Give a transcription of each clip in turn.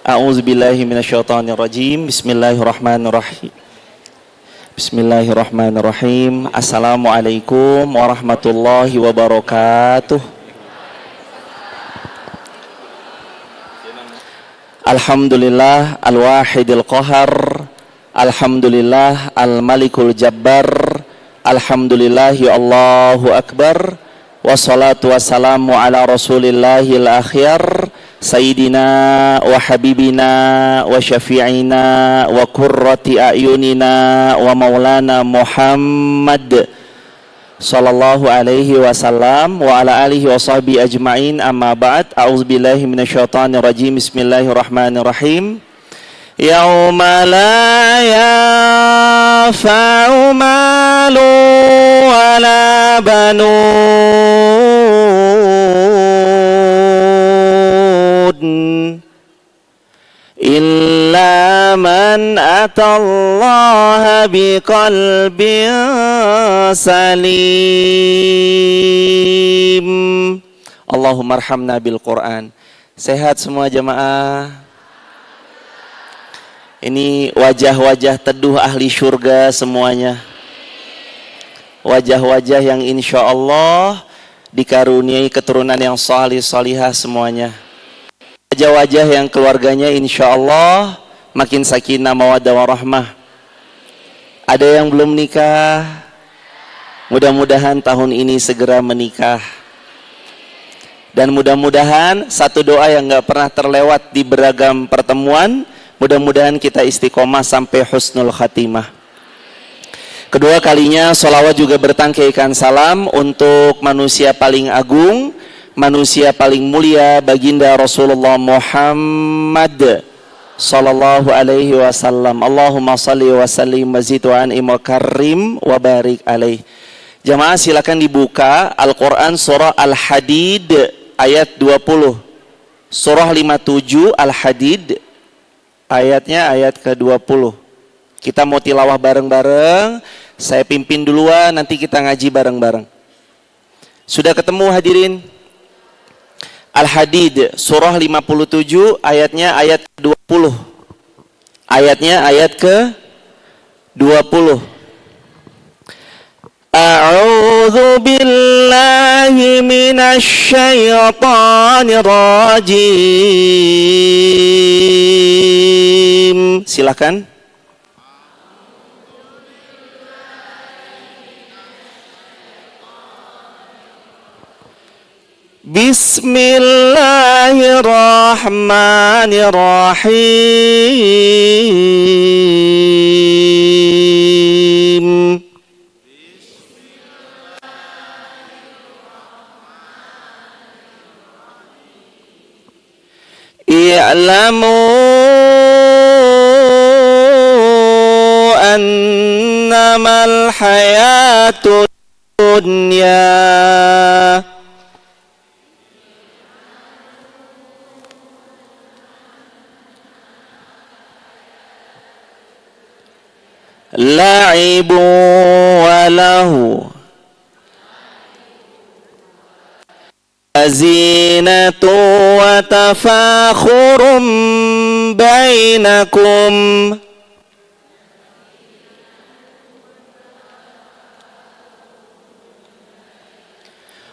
A'udzubillahi minasyaitonirrajim. Bismillahirrahmanirrahim. Bismillahirrahmanirrahim. Assalamualaikum warahmatullahi wabarakatuh. Alhamdulillah al-wahidil qahar. Alhamdulillah al-malikul jabbar. Alhamdulillahi Allahu akbar. Wassalatu wassalamu ala rasulillahil akhyar, Sayyidina wa habibina wa syafi'ina wa qurrati a'yunina wa maulana Muhammad sallallahu alaihi wasallam wa ala alihi wa sahbihi ajma'in. Amma ba'd. A'udzubillahi minasyaitonir rajim. Bismillahirrahmanirrahim. Yauma la yanfa'u malu wa la banun illa man atallaha biqalbin salim. Allahumma arhamna bil Quran. Sehat semua jamaah? Ini wajah-wajah teduh ahli syurga semuanya. Wajah-wajah yang insya Allah dikaruniai keturunan yang salih salihah semuanya. Wajah-wajah yang keluarganya insya Allah makin sakinah mawaddah warahmah. Ada yang belum nikah, mudah-mudahan tahun ini segera menikah. Dan mudah-mudahan satu doa yang gak pernah terlewat di beragam pertemuan, mudah-mudahan kita istiqomah sampai husnul khatimah. Kedua kalinya sholawat juga bertangkaikan salam untuk manusia paling agung, manusia paling mulia, baginda Rasulullah Muhammad sallallahu alaihi wasallam. Allahumma salli wa sallim wa zid wa an'im wa karim wa barik alaih. Jamaah silakan dibuka Al-Quran surah Al-Hadid ayat 20. Surah 57 Al-Hadid ayatnya ayat ke-20. Kita mau tilawah bareng-bareng. Saya pimpin duluan, nanti kita ngaji bareng-bareng. Sudah ketemu hadirin? Al-Hadid surah 57 ayatnya ayat ke-20. Ayatnya ayat ke-20. A'udzu billahi minasyaitonir rajim. Silakan. Bismillahirrahmanirrahim. I'lamu annamal hayatud dunya la'ibu wa lahu zinatu wa tafakhurum bainakum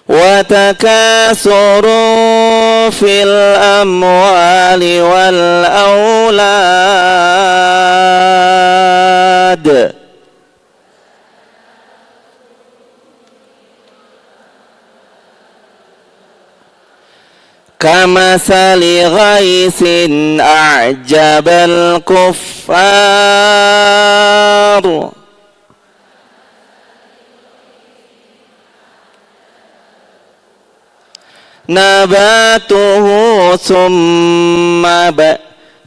wa takasurun fil amwali wal aulad kamathali ghaisin a'jabal kuffar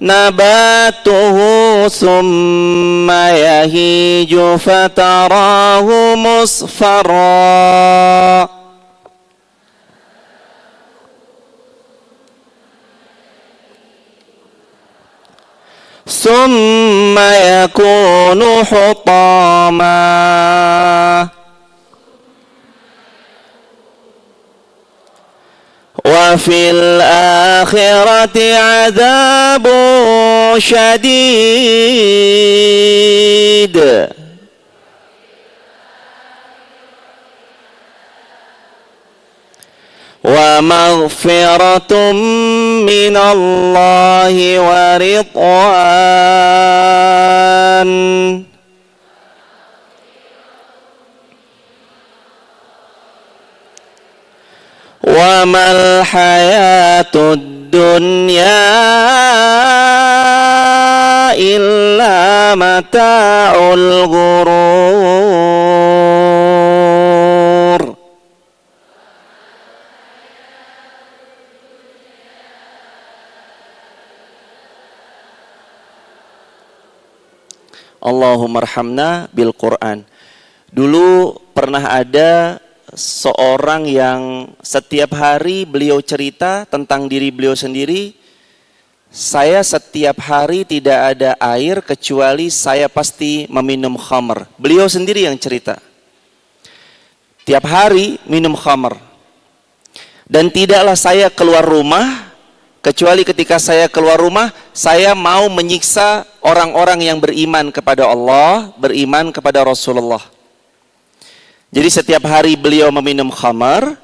nabatuhu summa yahiju fatarahu musfarra summa yakunu hutama wa fil akhirati adzabun syadid. Wa maghfiratum minallahi wa ridwan. Wa mal hayatud dunya illa mata'ul ghurur. Allahumma arhamna bil Quran. Dulu pernah ada seorang yang setiap hari beliau cerita tentang diri beliau sendiri, saya setiap hari tidak ada air kecuali saya pasti meminum khamr. Beliau sendiri yang cerita. Tiap hari minum khamr. Dan tidaklah saya keluar rumah kecuali ketika saya keluar rumah, saya mau menyiksa orang-orang yang beriman kepada Allah, beriman kepada Rasulullah. Jadi setiap hari beliau meminum khamar,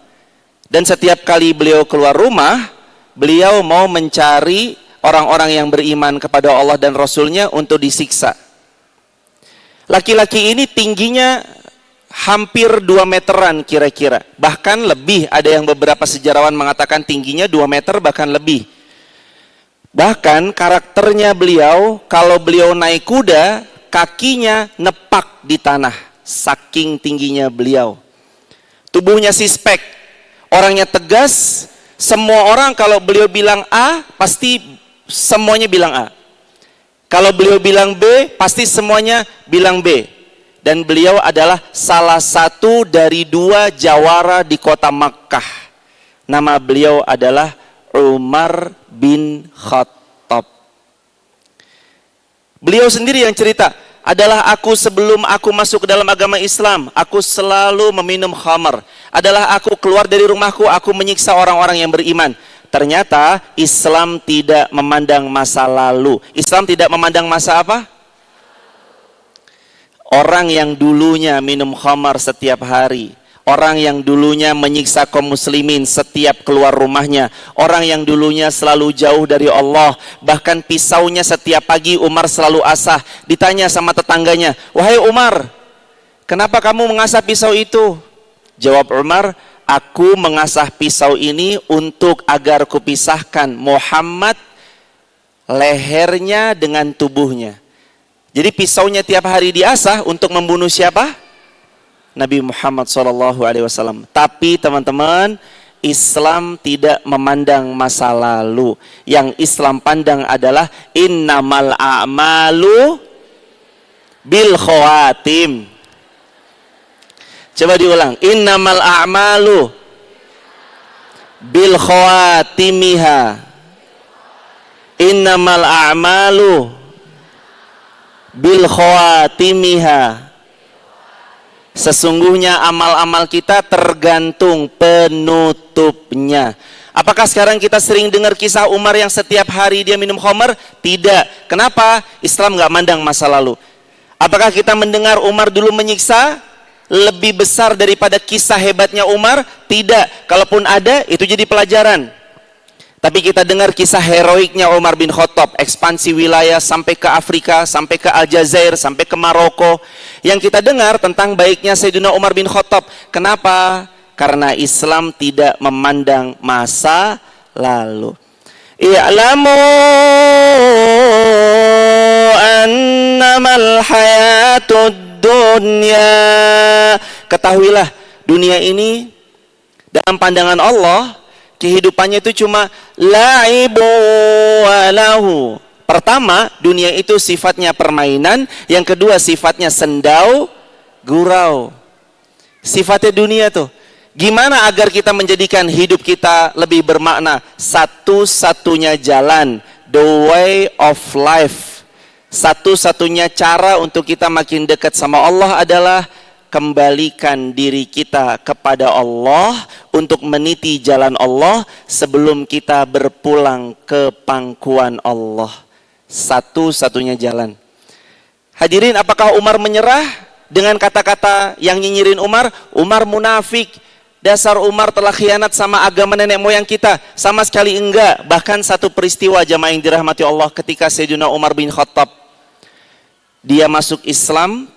dan setiap kali beliau keluar rumah, beliau mau mencari orang-orang yang beriman kepada Allah dan Rasulnya untuk disiksa. Laki-laki ini tingginya hampir 2 meteran kira-kira. Bahkan lebih, ada yang beberapa sejarawan mengatakan tingginya 2 meter bahkan lebih. Bahkan karakternya beliau, kalau beliau naik kuda, kakinya nepak di tanah, saking tingginya beliau. Tubuhnya sispek, orangnya tegas, semua orang kalau beliau bilang A, pasti semuanya bilang A. Kalau beliau bilang B, pasti semuanya bilang B. Dan beliau adalah salah satu dari 2 jawara di kota Makkah. Nama beliau adalah Umar bin Khattab. Beliau sendiri yang cerita, adalah aku sebelum aku masuk ke dalam agama Islam, aku selalu meminum khamar. Adalah aku keluar dari rumahku, aku menyiksa orang-orang yang beriman. Ternyata Islam tidak memandang masa lalu. Islam tidak memandang masa apa? Orang yang dulunya minum khamar setiap hari, orang yang dulunya menyiksa kaum muslimin setiap keluar rumahnya, orang yang dulunya selalu jauh dari Allah, bahkan pisaunya setiap pagi Umar selalu asah. Ditanya sama tetangganya, wahai Umar, kenapa kamu mengasah pisau itu? Jawab Umar, aku mengasah pisau ini untuk agar kupisahkan Muhammad lehernya dengan tubuhnya. Jadi pisaunya tiap hari diasah untuk membunuh siapa? Nabi Muhammad SAW. Tapi teman-teman, Islam tidak memandang masa lalu. Yang Islam pandang adalah innamal a'malu bil khawatim. Coba diulang, innamal a'malu bil khawatimiha. Innamal a'malu bil khawatimiha. Sesungguhnya amal-amal kita tergantung penutupnya. Apakah sekarang kita sering dengar kisah Umar yang setiap hari dia minum khamar? Tidak. Kenapa? Islam nggak mandang masa lalu. Apakah kita mendengar Umar dulu menyiksa? Lebih besar daripada kisah hebatnya Umar? Tidak. Kalaupun ada, itu jadi pelajaran. Tapi kita dengar kisah heroiknya Umar bin Khattab, ekspansi wilayah sampai ke Afrika, sampai ke Aljazair, sampai ke Maroko. Yang kita dengar tentang baiknya Sayyidina Umar bin Khattab. Kenapa? Karena Islam tidak memandang masa lalu. I'lamu annamal hayatud dunya. Ketahuilah, dunia ini dalam pandangan Allah, kehidupannya itu cuma laibu walahu. Pertama, dunia itu sifatnya permainan. Yang kedua, sifatnya sendau gurau. Sifatnya dunia tuh. Gimana agar kita menjadikan hidup kita lebih bermakna? Satu-satunya jalan, the way of life, satu-satunya cara untuk kita makin dekat sama Allah adalah kembalikan diri kita kepada Allah untuk meniti jalan Allah sebelum kita berpulang ke pangkuan Allah. Satu-satunya jalan. Hadirin, apakah Umar menyerah dengan kata-kata yang nyinyirin Umar? Umar munafik. Dasar Umar telah khianat sama agama nenek moyang kita. Sama sekali enggak. Bahkan satu peristiwa jamaah yang dirahmati Allah ketika Sayyidina Umar bin Khattab, dia masuk Islam,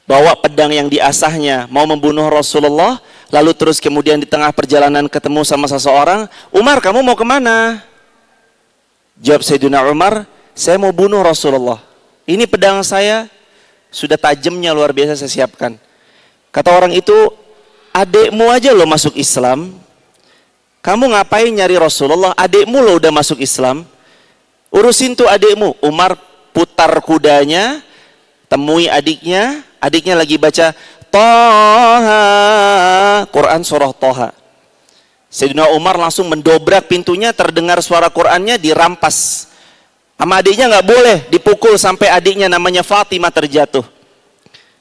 bawa pedang yang diasahnya, mau membunuh Rasulullah, lalu terus kemudian di tengah perjalanan ketemu sama seseorang. Umar, kamu mau kemana? Jawab Sayyidina Umar, saya mau bunuh Rasulullah. Ini pedang saya, sudah tajamnya luar biasa saya siapkan. Kata orang itu, adekmu aja lo masuk Islam, kamu ngapain nyari Rasulullah? Adekmu lo udah masuk Islam, urusin tuh adekmu. Umar putar kudanya, temui adiknya, adiknya lagi baca Toha, Quran surah Toha. Sayyidina Umar langsung mendobrak pintunya, terdengar suara Qurannya, dirampas. Sama adiknya nggak boleh, dipukul sampai adiknya namanya Fatimah terjatuh.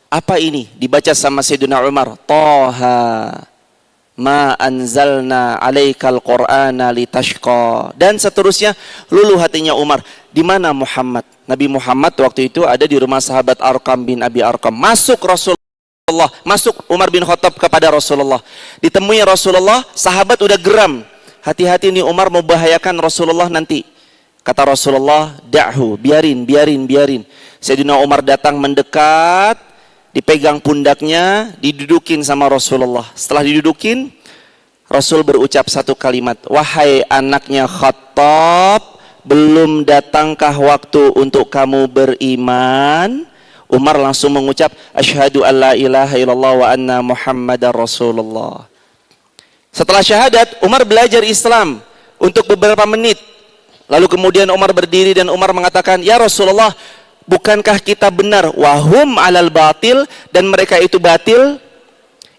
Apa ini? Dibaca sama Sayyidina Umar, Toha ma anzalna alaikal qur'ana litashqa, dan seterusnya. Luluh hatinya Umar. Di mana Muhammad? Nabi Muhammad waktu itu ada di rumah sahabat Arqam bin Abi Arqam. Masuk Rasulullah, masuk Umar bin Khattab kepada Rasulullah. Ditemui Rasulullah, sahabat udah geram. Hati-hati nih, Umar mau bahayakan Rasulullah nanti. Kata Rasulullah, da'hu, biarin. Sayyidina Umar datang mendekat, dipegang pundaknya, didudukin sama Rasulullah. Setelah didudukin, Rasul berucap satu kalimat, wahai anaknya Khattab, belum datangkah waktu untuk kamu beriman? Umar langsung mengucap, asyhadu an la ilaha illallah wa anna Muhammadar Rasulullah. Setelah syahadat, Umar belajar Islam untuk beberapa menit. Lalu kemudian Umar berdiri dan Umar mengatakan, ya Rasulullah, bukankah kita benar? Wahum alal batil, dan mereka itu batil?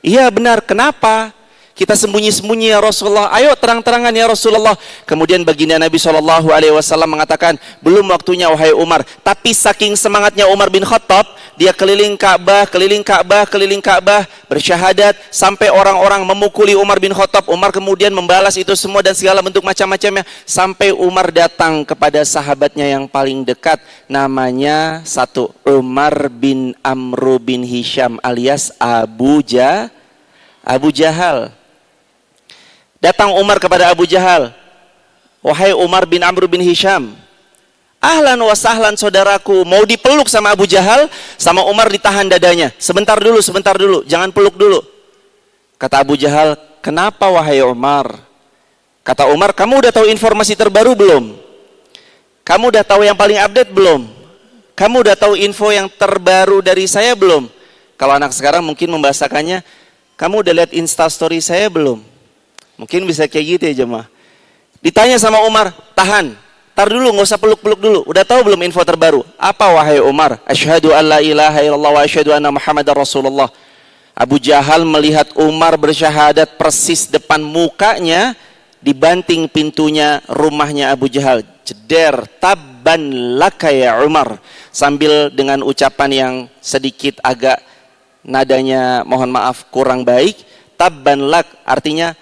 Iya benar. Kenapa kita sembunyi-sembunyi ya Rasulullah? Ayo terang-terangan ya Rasulullah. Kemudian baginda Nabi SAW mengatakan, belum waktunya wahai Umar. Tapi saking semangatnya Umar bin Khattab, dia keliling Ka'bah, bersyahadat, sampai orang-orang memukuli Umar bin Khattab. Umar kemudian membalas itu semua dan segala bentuk macam-macamnya, sampai Umar datang kepada sahabatnya yang paling dekat, namanya satu, Umar bin Amr bin Hisham alias Abu Jahal. Datang Umar kepada Abu Jahal, wahai Umar bin Amr bin Hisham, ahlan wa sahlan saudaraku. Mau dipeluk sama Abu Jahal, sama Umar ditahan dadanya. Sebentar dulu, jangan peluk dulu. Kata Abu Jahal, kenapa wahai Umar? Kata Umar, kamu udah tahu informasi terbaru belum? Kamu udah tahu yang paling update belum? Kamu udah tahu info yang terbaru dari saya belum? Kalau anak sekarang mungkin membahasakannya, kamu udah lihat Instastory saya belum? Mungkin bisa kayak gitu ya jemaah. Ditanya sama Umar, tahan, tar dulu, nggak usah peluk-peluk dulu. Udah tahu belum info terbaru? Apa wahai Umar? Asyhadu an la ilaha illallah wa asyhadu anna Muhammadar Rasulullah. Abu Jahal melihat Umar bersyahadat persis depan mukanya, dibanting pintunya rumahnya Abu Jahal. Jeder, tabban laka ya Umar. Sambil dengan ucapan yang sedikit agak nadanya mohon maaf kurang baik, tabban lak artinya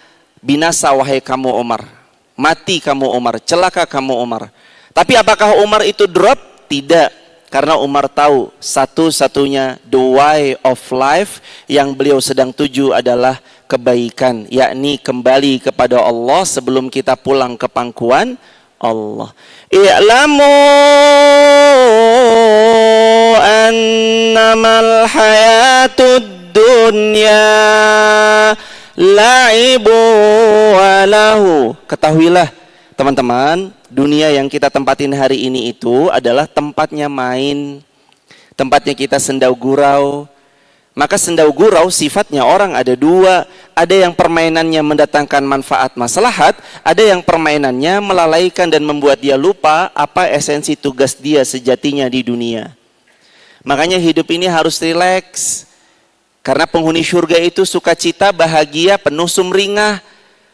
binasa wahai kamu Umar, mati kamu Umar, celaka kamu Umar. Tapi apakah Umar itu drop? Tidak, karena Umar tahu satu-satunya the way of life yang beliau sedang tuju adalah kebaikan, yakni kembali kepada Allah sebelum kita pulang ke pangkuan Allah. I'lamu annamal hayatud dunya la'ibu walahu. Ketahuilah teman-teman, dunia yang kita tempatin hari ini itu adalah tempatnya main, tempatnya kita sendau gurau. Maka sendau gurau sifatnya orang ada dua. Ada yang permainannya mendatangkan manfaat maslahat, ada yang permainannya melalaikan dan membuat dia lupa apa esensi tugas dia sejatinya di dunia. Makanya hidup ini harus rileks. Karena penghuni surga itu sukacita, bahagia, penuh sumringah.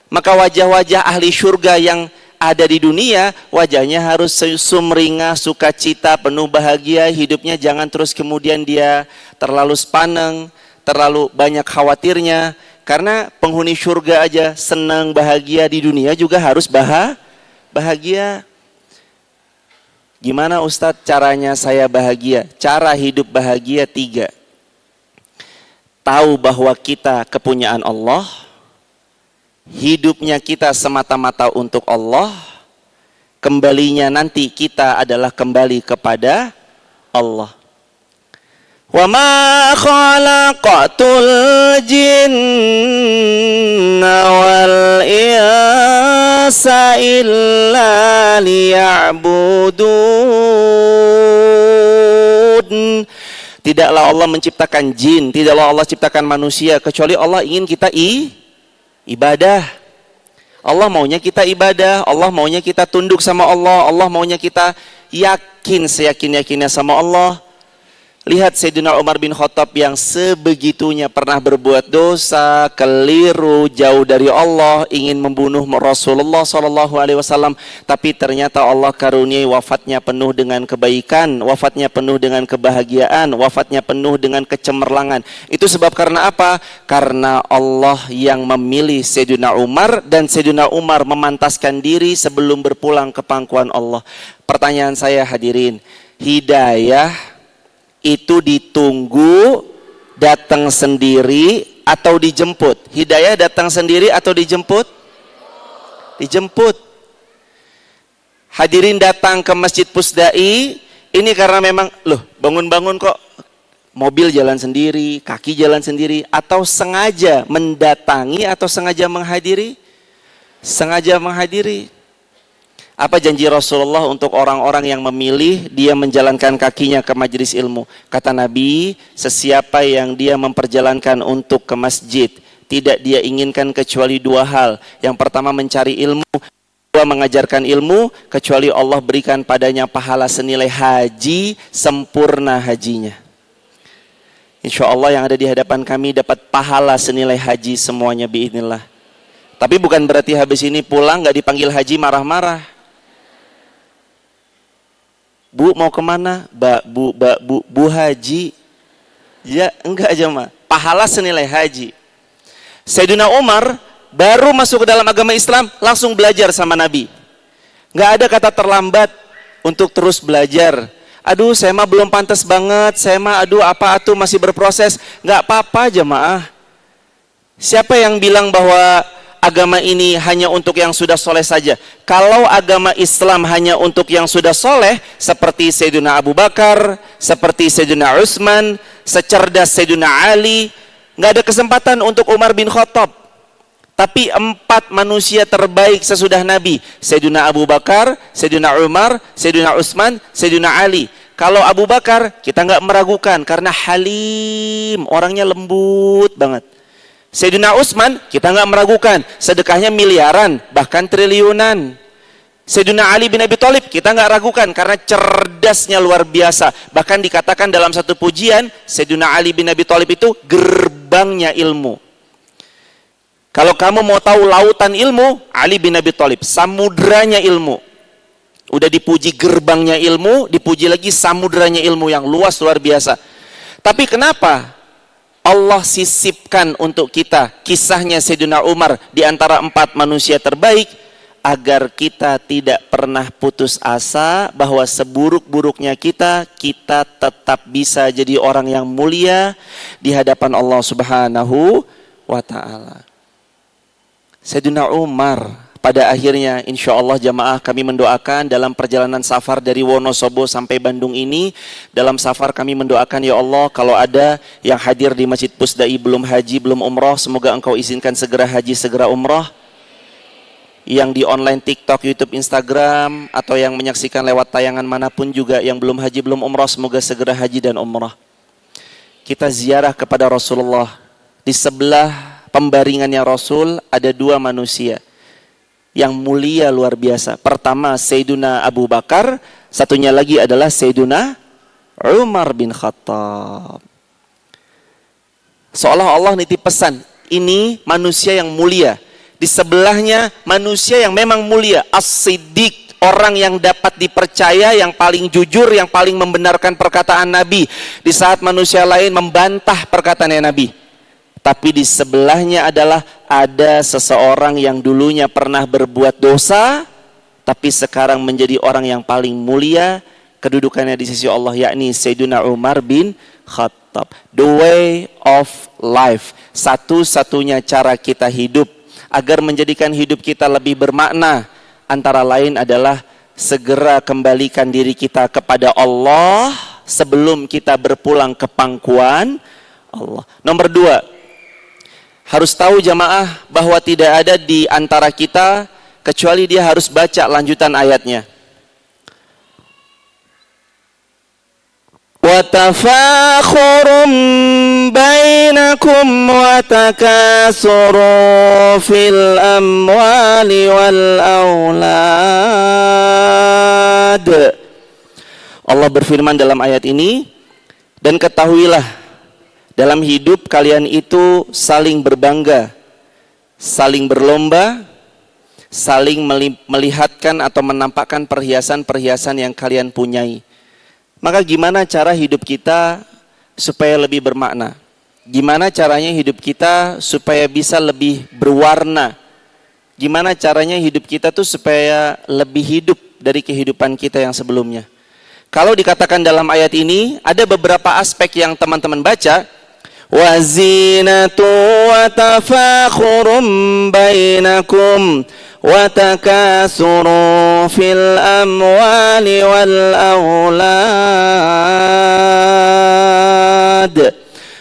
Maka wajah-wajah ahli surga yang ada di dunia, wajahnya harus sumringah, sukacita, penuh bahagia. Hidupnya jangan terus kemudian dia terlalu sepaneng, terlalu banyak khawatirnya. Karena penghuni surga aja senang bahagia, di dunia juga harus bahagia. Gimana Ustadz caranya saya bahagia? Cara hidup bahagia 3. Tahu bahwa kita kepunyaan Allah, hidupnya kita semata-mata untuk Allah, kembalinya nanti kita adalah kembali kepada Allah. Wa ma khalaqatul jinna wal insa illa liya'budun. Tidaklah Allah menciptakan jin, tidaklah Allah ciptakan manusia kecuali Allah ingin kita ibadah. Allah maunya kita ibadah, Allah maunya kita tunduk sama Allah, Allah maunya kita yakin seyakin-yakinnya sama Allah. Lihat Sayyidina Umar bin Khattab yang sebegitunya pernah berbuat dosa, keliru, jauh dari Allah, ingin membunuh Rasulullah SAW, tapi ternyata Allah karuniai wafatnya penuh dengan kebaikan, wafatnya penuh dengan kebahagiaan, wafatnya penuh dengan kecemerlangan. Itu sebab karena apa? Karena Allah yang memilih Sayyidina Umar, dan Sayyidina Umar memantaskan diri sebelum berpulang ke pangkuan Allah. Pertanyaan saya hadirin, hidayah itu ditunggu, datang sendiri atau dijemput? Hidayah datang sendiri atau dijemput? Dijemput. Hadirin datang ke Masjid Pusdai ini karena memang bangun-bangun kok mobil jalan sendiri, kaki jalan sendiri, atau sengaja mendatangi atau sengaja menghadiri? Sengaja menghadiri. Apa janji Rasulullah untuk orang-orang yang memilih dia menjalankan kakinya ke majelis ilmu? Kata Nabi, sesiapa yang dia memperjalankan untuk ke masjid, tidak dia inginkan kecuali 2 hal. Yang pertama mencari ilmu, kedua mengajarkan ilmu, kecuali Allah berikan padanya pahala senilai haji sempurna hajinya. Insya Allah yang ada di hadapan kami dapat pahala senilai haji semuanya biidznillah. Tapi bukan berarti habis ini pulang gak dipanggil haji marah-marah. Bu mau kemana? Bu haji. Ya enggak jemaah. Pahala senilai haji. Sayyidina Umar baru masuk ke dalam agama Islam langsung belajar sama Nabi. Enggak ada kata terlambat untuk terus belajar. Aduh saya mah belum pantas banget. Saya mah apa atuh masih berproses. Enggak apa-apa jemaah. Siapa yang bilang bahwa agama ini hanya untuk yang sudah soleh saja? Kalau agama Islam hanya untuk yang sudah soleh, seperti Sayyidina Abu Bakar, seperti Sayyidina Utsman, secerdas Sayyidina Ali, nggak ada kesempatan untuk Umar bin Khattab. Tapi 4 manusia terbaik sesudah Nabi, Sayyidina Abu Bakar, Sayyidina Umar, Sayyidina Utsman, Sayyidina Ali. Kalau Abu Bakar kita nggak meragukan karena halim, orangnya lembut banget. Sayyidina Utsman kita nggak meragukan, sedekahnya miliaran bahkan triliunan. Sayyidina Ali bin Abi Thalib kita nggak ragukan karena cerdasnya luar biasa. Bahkan dikatakan dalam satu pujian, Sayyidina Ali bin Abi Thalib itu gerbangnya ilmu. Kalau kamu mau tahu lautan ilmu, Ali bin Abi Thalib, samudranya ilmu. Udah dipuji gerbangnya ilmu, dipuji lagi samudranya ilmu yang luas luar biasa. Tapi kenapa Allah sisipkan untuk kita kisahnya Sayyidina Umar di antara 4 manusia terbaik, agar kita tidak pernah putus asa bahwa seburuk-buruknya kita tetap bisa jadi orang yang mulia di hadapan Allah Subhanahu wa ta'ala. Sayyidina Umar pada akhirnya insya Allah jamaah kami mendoakan dalam perjalanan safar dari Wonosobo sampai Bandung ini, dalam safar kami mendoakan ya Allah kalau ada yang hadir di Masjid Pusdai belum haji, belum umroh, semoga engkau izinkan segera haji, segera umroh. Yang di online TikTok, YouTube, Instagram, atau yang menyaksikan lewat tayangan manapun juga yang belum haji, belum umroh, semoga segera haji dan umroh. Kita ziarah kepada Rasulullah. Di sebelah pembaringannya Rasul ada 2 manusia yang mulia luar biasa. Pertama Sayyidina Abu Bakar, satunya lagi adalah Sayyidina Umar bin Khattab. Seolah Allah nitip pesan, ini manusia yang mulia. Di sebelahnya manusia yang memang mulia, as-siddiq, orang yang dapat dipercaya, yang paling jujur, yang paling membenarkan perkataan Nabi di saat manusia lain membantah perkataan Nabi. Tapi di sebelahnya adalah ada seseorang yang dulunya pernah berbuat dosa, tapi sekarang menjadi orang yang paling mulia kedudukannya di sisi Allah, yakni Sayyidina Umar bin Khattab. The way of life, satu-satunya cara kita hidup agar menjadikan hidup kita lebih bermakna, antara lain adalah segera kembalikan diri kita kepada Allah sebelum kita berpulang ke pangkuan Allah. Nomor 2, harus tahu jamaah bahwa tidak ada di antara kita kecuali dia harus baca lanjutan ayatnya. Wa tafakhurum bainakum wa takasuru fil amwali wal aulad. Allah berfirman dalam ayat ini, dan ketahuilah dalam hidup kalian itu saling berbangga, saling berlomba, saling melihatkan atau menampakkan perhiasan-perhiasan yang kalian punyai. Maka gimana cara hidup kita supaya lebih bermakna? Gimana caranya hidup kita supaya bisa lebih berwarna? Gimana caranya hidup kita tuh supaya lebih hidup dari kehidupan kita yang sebelumnya? Kalau dikatakan dalam ayat ini, ada beberapa aspek yang teman-teman baca. Wazinatu wa tafakhurum bainakum wa takasuru fil amwali wal aulad.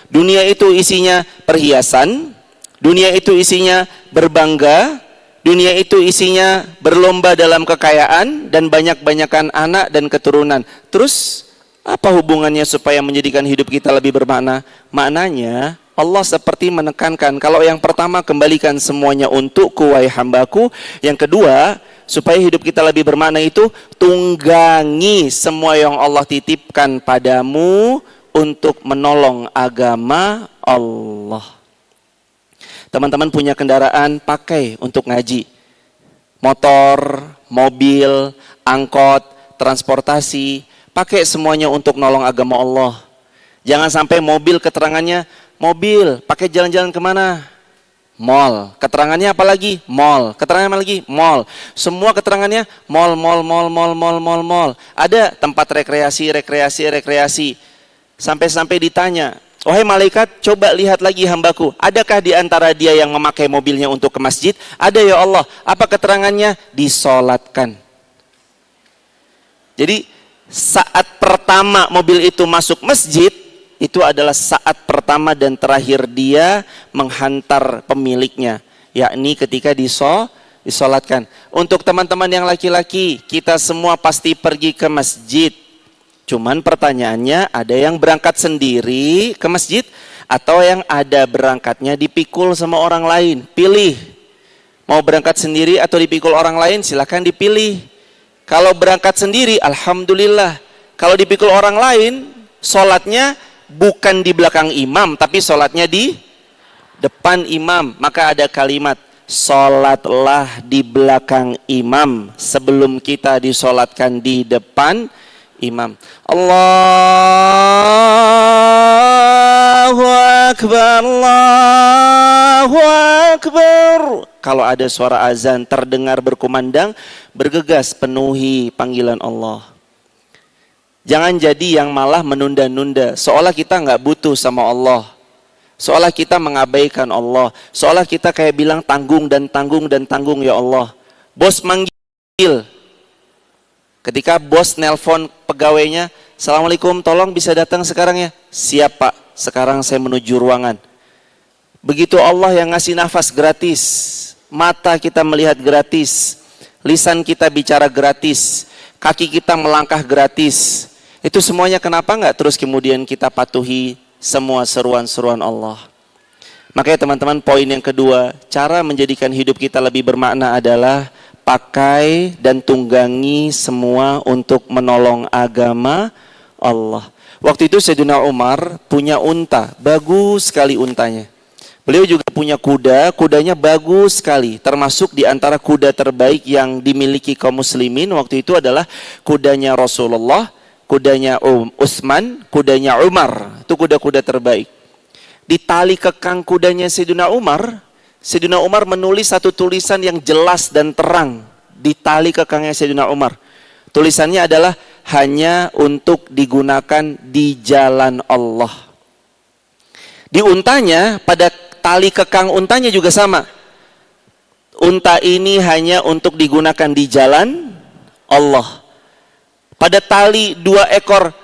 Dunia itu isinya perhiasan, dunia itu isinya berbangga, dunia itu isinya berlomba dalam kekayaan dan banyak-banyakan anak dan keturunan. Terus apa hubungannya supaya menjadikan hidup kita lebih bermakna? Maknanya Allah seperti menekankan, kalau yang pertama kembalikan semuanya untukku wahai hambaku. Yang kedua, supaya hidup kita lebih bermakna itu tunggangi semua yang Allah titipkan padamu untuk menolong agama Allah. Teman-teman punya kendaraan, pakai untuk ngaji. Motor, mobil, angkot, transportasi, pakai semuanya untuk nolong agama Allah. Jangan sampai mobil keterangannya mobil, pakai jalan-jalan kemana? Mall. Keterangannya apa lagi? Mall. Keterangannya apa lagi? Mall. Semua keterangannya mall, mall, mall, mall, mall, mall, mall. Ada tempat rekreasi. Sampai-sampai ditanya, wahai malaikat, coba lihat lagi hambaku. Adakah di antara dia yang memakai mobilnya untuk ke masjid? Ada ya Allah. Apa keterangannya? Disolatkan. Jadi saat pertama mobil itu masuk masjid, itu adalah saat pertama dan terakhir dia menghantar pemiliknya, yakni ketika disolatkan. Untuk teman-teman yang laki-laki, kita semua pasti pergi ke masjid. Cuman pertanyaannya, ada yang berangkat sendiri ke masjid atau yang ada berangkatnya dipikul sama orang lain? Pilih. Mau berangkat sendiri atau dipikul orang lain, silakan dipilih. Kalau berangkat sendiri, alhamdulillah. Kalau dipikul orang lain, sholatnya bukan di belakang imam, tapi sholatnya di depan imam. Maka ada kalimat, sholatlah di belakang imam sebelum kita disolatkan di depan imam. Allahu Akbar, Allahu Akbar. Kalau ada suara azan terdengar berkumandang, bergegas penuhi panggilan Allah. Jangan jadi yang malah menunda-nunda, seolah kita nggak butuh sama Allah, seolah kita mengabaikan Allah, seolah kita kayak bilang tanggung dan tanggung dan tanggung ya Allah. Bos manggil, ketika bos nelpon pegawainya, Assalamualaikum, tolong bisa datang sekarang ya? Siap Pak, sekarang saya menuju ruangan. Begitu Allah yang ngasih nafas gratis, mata kita melihat gratis, lisan kita bicara gratis, kaki kita melangkah gratis. Itu semuanya kenapa nggak terus kemudian kita patuhi semua seruan-seruan Allah? Makanya teman-teman, poin yang kedua, cara menjadikan hidup kita lebih bermakna adalah pakai dan tunggangi semua untuk menolong agama Allah. Waktu itu Sayyidina Umar punya unta, bagus sekali untanya. Beliau juga punya kuda, kudanya bagus sekali. Termasuk di antara kuda terbaik yang dimiliki kaum muslimin waktu itu adalah kudanya Rasulullah, kudanya Utsman, kudanya Umar. Itu kuda-kuda terbaik. di tali kekang kudanya Sayyidina Umar menulis satu tulisan yang jelas dan terang di tali kekangnya Sayyidina Umar. Tulisannya adalah hanya untuk digunakan di jalan Allah. Di untanya, pada tali kekang untanya juga sama. Unta ini hanya untuk digunakan di jalan Allah. Pada tali 2 ekor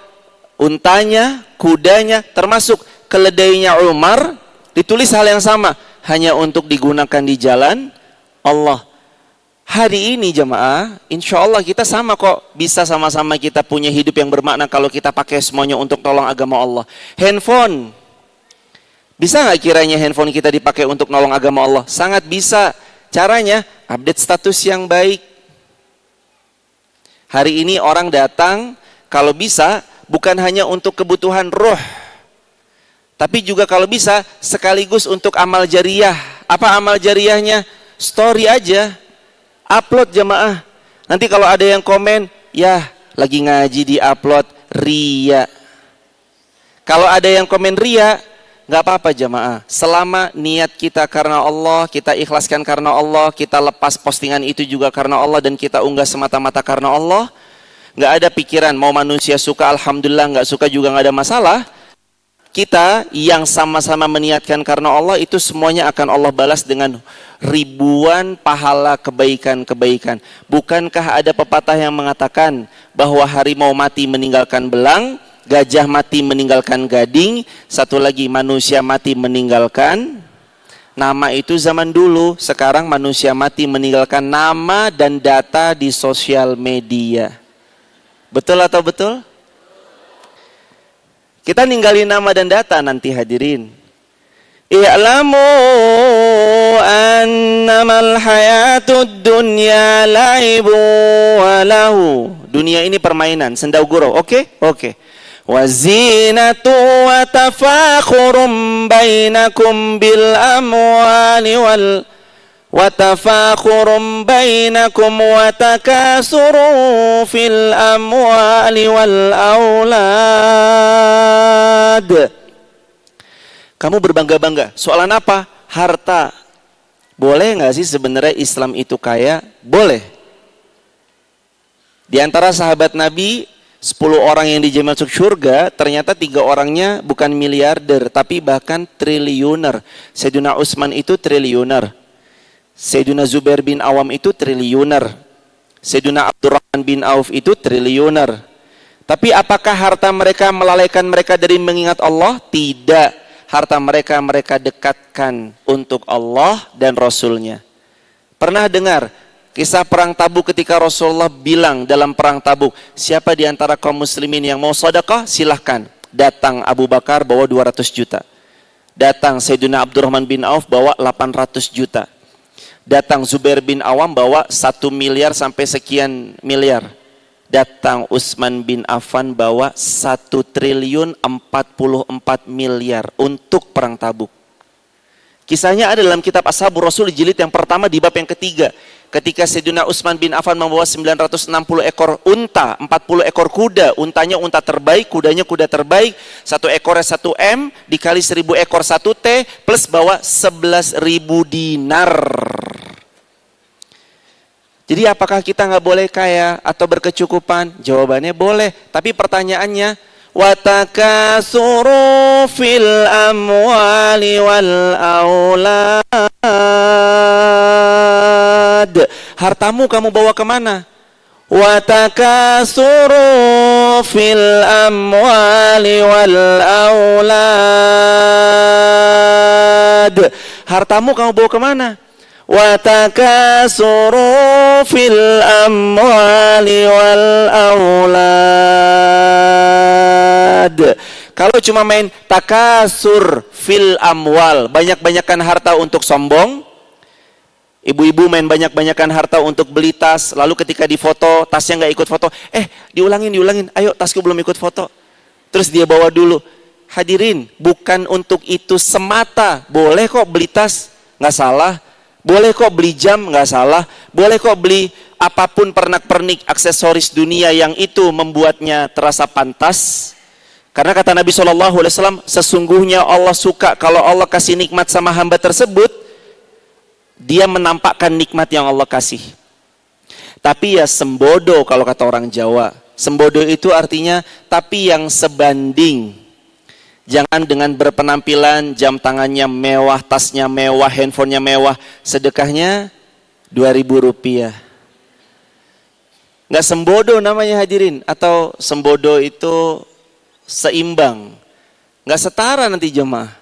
untanya, kudanya, termasuk keledainya Umar, ditulis hal yang sama, hanya untuk digunakan di jalan Allah. Hari ini jemaah, insya Allah kita sama kok, bisa sama-sama kita punya hidup yang bermakna kalau kita pakai semuanya untuk tolong agama Allah. Handphone, bisa nggak kiranya handphone kita dipakai untuk nolong agama Allah? Sangat bisa. Caranya, update status yang baik. Hari ini orang datang, kalau bisa, bukan hanya untuk kebutuhan roh, tapi juga kalau bisa, sekaligus untuk amal jariah. Apa amal jariahnya? Story aja. Upload jemaah. Nanti kalau ada yang komen, ya lagi ngaji di upload, ria. Kalau ada yang komen ria, nggak apa-apa jemaah. Selama niat kita karena Allah, kita ikhlaskan karena Allah, kita lepas postingan itu juga karena Allah, dan kita unggah semata-mata karena Allah, nggak ada pikiran mau manusia suka, alhamdulillah, nggak suka juga nggak ada masalah. Kita yang sama-sama meniatkan karena Allah, itu semuanya akan Allah balas dengan ribuan pahala kebaikan-kebaikan. Bukankah ada pepatah yang mengatakan bahwa harimau mati meninggalkan belang, gajah mati meninggalkan gading, satu lagi manusia mati meninggalkan nama. Itu zaman dulu. Sekarang manusia mati meninggalkan nama dan data di sosial media. Betul atau betul? Kita ninggalin nama dan data nanti hadirin. I'lamu annamal hayatud dunya laibu wa lahu. Dunia ini permainan, sendau gurau. Oke? Wa zinatu wa tafakhurum bainakum bil amwali wal وَتَفَاخُرٌ بَيْنَكُمْ وَتَكَاثُرٌ فِي الْأَمْوَالِ وَالْأَوْلَادِ. Kamu berbangga-bangga. Soalan apa? Harta. Boleh nggak sih sebenarnya Islam itu kaya? Boleh. Di antara sahabat Nabi, 10 orang yang dijamin masuk surga, ternyata 3 orangnya bukan miliarder, tapi bahkan triliuner. Sayyidina Utsman itu triliuner. Sayyidina Zubair bin Awam itu triliuner. Sayyidina Abdurrahman bin Auf itu triliuner. Tapi apakah harta mereka melalaikan mereka dari mengingat Allah? Tidak. Harta mereka dekatkan untuk Allah dan Rasulnya. Pernah dengar kisah perang Tabuk ketika Rasulullah bilang dalam perang Tabuk, siapa di antara kaum muslimin yang mau sedekah? Silahkan. Datang Abu Bakar bawa 200 juta. Datang Sayyidina Abdurrahman bin Auf bawa 800 juta. Datang Zubair bin Awam bawa 1 miliar sampai sekian miliar. Datang Utsman bin Affan bawa 1 triliun 44 miliar untuk perang Tabuk. Kisahnya ada dalam kitab Ashabur Rasul jilid yang pertama di bab yang ketiga. Ketika Sayyidina Utsman bin Affan membawa 960 ekor unta, 40 ekor kuda, untanya unta terbaik, kudanya kuda terbaik, 1 ekornya 1 M, dikali 1000 ekor 1 T, plus bawa 11.000 dinar. Jadi apakah kita nggak boleh kaya atau berkecukupan? Jawabannya boleh, tapi pertanyaannya, watakasuru fil amwali wal aulad. Hartamu kamu bawa kemana? Watakasuru fil amwali wal aulad. Hartamu kamu bawa kemana? Watakasuru fil amwali wal aulad. Kalau cuma main takasur fil amwal, banyak-banyakan harta untuk sombong. Ibu-ibu main banyak-banyakan harta untuk beli tas, lalu ketika difoto tasnya nggak ikut foto, diulangin, ayo tasku belum ikut foto, terus dia bawa dulu. Hadirin, bukan untuk itu semata. Boleh kok beli tas, nggak salah. Boleh kok beli jam, nggak salah. Boleh kok beli apapun pernak-pernik aksesoris dunia yang itu membuatnya terasa pantas. Karena kata Nabi SAW, sesungguhnya Allah suka kalau Allah kasih nikmat sama hamba tersebut, dia menampakkan nikmat yang Allah kasih. Tapi ya sembodo kalau kata orang Jawa. Sembodo itu artinya tapi yang sebanding. Jangan dengan berpenampilan jam tangannya mewah, tasnya mewah, handphonenya mewah, sedekahnya 2.000 rupiah. Nggak sembodo namanya hadirin. Atau sembodo itu seimbang, nggak setara nanti jemaah.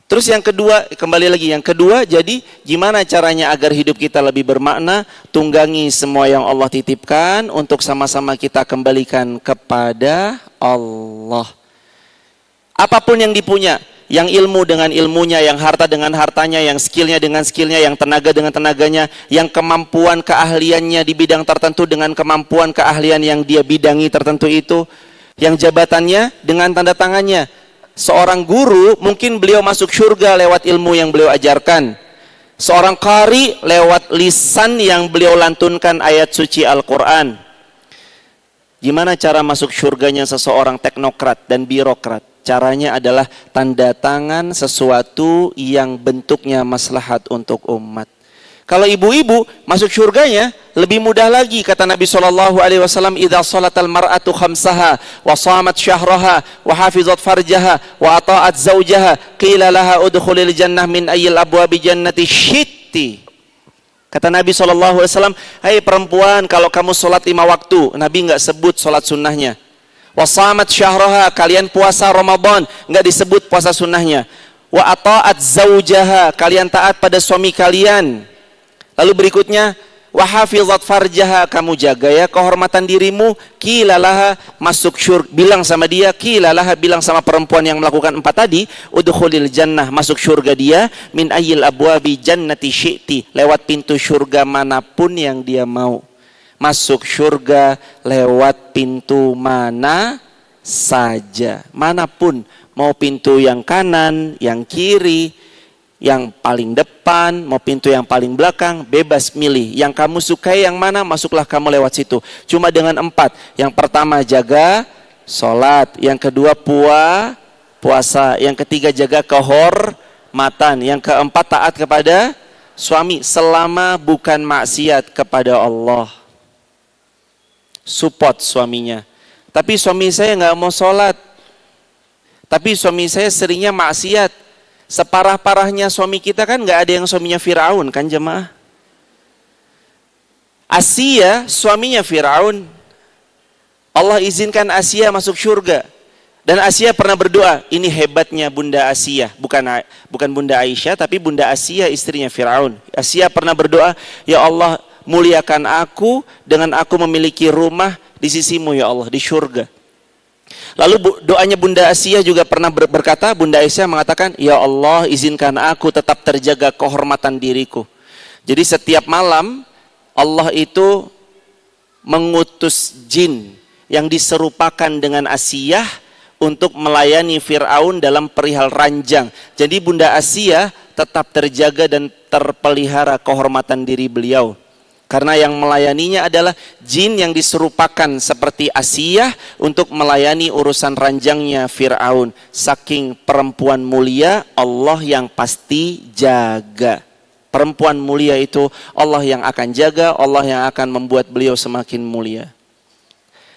Terus yang kedua, kembali lagi yang kedua, jadi gimana caranya agar hidup kita lebih bermakna? Tunggangi semua yang Allah titipkan untuk sama-sama kita kembalikan kepada Allah. Apapun yang dipunya, yang ilmu dengan ilmunya, yang harta dengan hartanya, yang skillnya dengan skillnya, yang tenaga dengan tenaganya, yang kemampuan keahliannya di bidang tertentu dengan kemampuan keahlian yang dia bidangi tertentu itu, yang jabatannya dengan tanda tangannya. Seorang guru mungkin beliau masuk surga lewat ilmu yang beliau ajarkan. Seorang qari lewat lisan yang beliau lantunkan ayat suci Al-Quran. Gimana cara masuk surganya seseorang teknokrat dan birokrat? Caranya adalah tanda tangan sesuatu yang bentuknya maslahat untuk umat. Kalau ibu-ibu masuk surganya lebih mudah lagi, kata Nabi SAW, idza salatal mar'atu khamsaha wa shamat syahraha wa hafizat farjaha wa ata'at zawjaha qila laha udkhulil jannah min ayyil abwabi jannati syi'ti. Kata Nabi SAW, hai perempuan, kalau kamu sholat 5 waktu, Nabi nggak sebut sholat sunnahnya. Wa shamat syahraha, kalian puasa Ramadan, nggak disebut puasa sunnahnya. Wa ata'at zawjaha, kalian taat pada suami kalian. Lalu berikutnya, wa hafizat farjaha, kamu jaga ya kehormatan dirimu, qilalaha, masuk syurga, bilang sama dia, qilalaha, bilang sama perempuan yang melakukan 4 tadi, udkhulil jannah, masuk syurga dia, min ayyil abwabi jannati syi'ti, lewat pintu syurga manapun yang dia mau. Masuk syurga lewat pintu mana saja, manapun, mau pintu yang kanan, yang kiri, yang paling depan, mau pintu yang paling belakang, bebas milih. Yang kamu sukai yang mana, masuklah kamu lewat situ. Cuma dengan 4. Yang pertama jaga sholat, yang kedua puasa, yang ketiga jaga kehormatan, yang keempat taat kepada suami selama bukan maksiat kepada Allah. Support suaminya. Tapi suami saya nggak mau sholat, tapi suami saya seringnya maksiat. Separah-parahnya suami kita kan nggak ada yang suaminya Firaun kan jemaah. Asia suaminya Firaun. Allah izinkan Asia masuk surga. Dan Asia pernah berdoa, ini hebatnya Bunda Asia, bukan Bunda Aisyah tapi Bunda Asia istrinya Firaun. Asia pernah berdoa, ya Allah muliakan aku dengan aku memiliki rumah di sisimu ya Allah di surga. Lalu doanya Bunda Asia juga pernah berkata, Bunda Aisyah mengatakan, ya Allah izinkan aku tetap terjaga kehormatan diriku. Jadi setiap malam Allah itu mengutus jin yang diserupakan dengan Asiyah untuk melayani Fir'aun dalam perihal ranjang. Jadi Bunda Asia tetap terjaga dan terpelihara kehormatan diri beliau. Karena yang melayaninya adalah jin yang diserupakan seperti Asiyah untuk melayani urusan ranjangnya Fir'aun. Saking perempuan mulia, Allah yang pasti jaga. Perempuan mulia itu Allah yang akan jaga, Allah yang akan membuat beliau semakin mulia.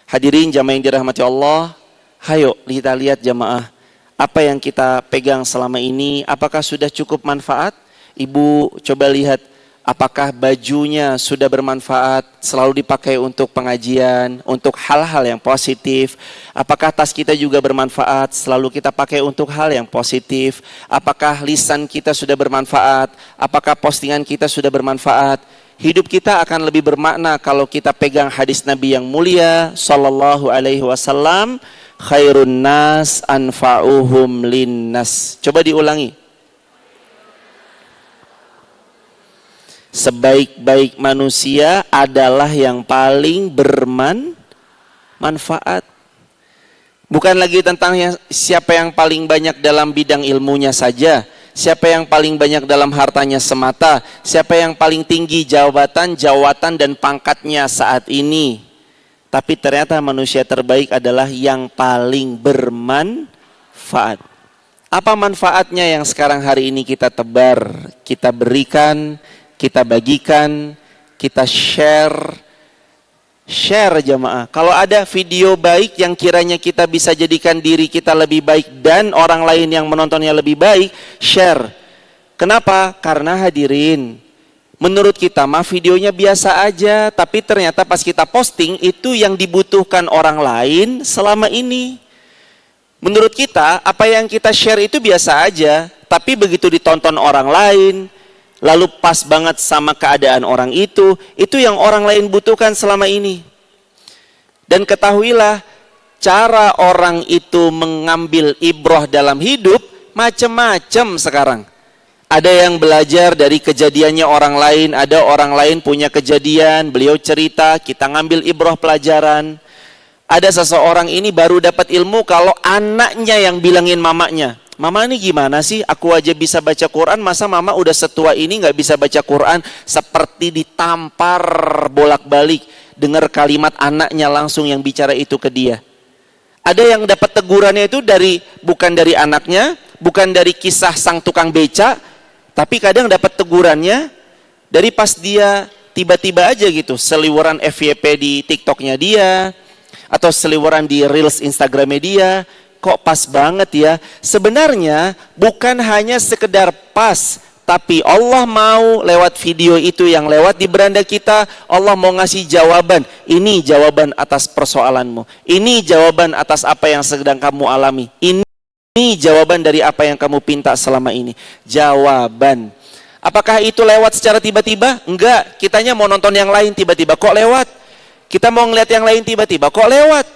Hadirin jamaah yang dirahmati Allah, hayo kita lihat jamaah, apa yang kita pegang selama ini, apakah sudah cukup manfaat? Ibu coba lihat, apakah bajunya sudah bermanfaat, selalu dipakai untuk pengajian, untuk hal-hal yang positif? Apakah tas kita juga bermanfaat, selalu kita pakai untuk hal yang positif? Apakah lisan kita sudah bermanfaat? Apakah postingan kita sudah bermanfaat? Hidup kita akan lebih bermakna kalau kita pegang hadis Nabi yang mulia sallallahu alaihi wasallam, khairun nas anfa'uhum linnas. Coba diulangi. Sebaik-baik manusia adalah yang paling bermanfaat. Bukan lagi tentang siapa yang paling banyak dalam bidang ilmunya saja, siapa yang paling banyak dalam hartanya semata, siapa yang paling tinggi jawatan dan pangkatnya saat ini. Tapi ternyata manusia terbaik adalah yang paling bermanfaat. Apa manfaatnya yang sekarang hari ini kita tebar, kita berikan, kita bagikan, kita share jamaah. Kalau ada video baik yang kiranya kita bisa jadikan diri kita lebih baik dan orang lain yang menontonnya lebih baik, share. Kenapa? Karena hadirin, menurut kita mah videonya biasa aja, tapi ternyata pas kita posting itu yang dibutuhkan orang lain selama ini. Menurut kita apa yang kita share itu biasa aja, tapi begitu ditonton orang lain, lalu pas banget sama keadaan orang itu yang orang lain butuhkan selama ini. Dan ketahuilah, cara orang itu mengambil ibrah dalam hidup macam-macam sekarang. Ada yang belajar dari kejadiannya orang lain, ada orang lain punya kejadian, beliau cerita, kita ngambil ibrah pelajaran. Ada seseorang ini baru dapat ilmu kalau anaknya yang bilangin mamanya, "Mama ini gimana sih? Aku aja bisa baca Quran, masa mama udah setua ini nggak bisa baca Quran?" Seperti ditampar bolak-balik. Dengar kalimat anaknya langsung yang bicara itu ke dia. Ada yang dapat tegurannya itu bukan dari anaknya, bukan dari kisah sang tukang beca, tapi kadang dapat tegurannya dari pas dia tiba-tiba aja gitu seliweran FYP di TikToknya dia, atau seliweran di Reels Instagramnya dia. Kok pas banget ya? Sebenarnya bukan hanya sekedar pas, tapi Allah mau lewat video itu yang lewat di beranda kita, Allah mau ngasih jawaban. Ini jawaban atas persoalanmu. Ini jawaban atas apa yang sedang kamu alami. Ini jawaban dari apa yang kamu pinta selama ini. Jawaban. Apakah itu lewat secara tiba-tiba? Enggak. Kitanya mau nonton yang lain tiba-tiba kok lewat. Kita mau ngelihat yang lain tiba-tiba kok lewat.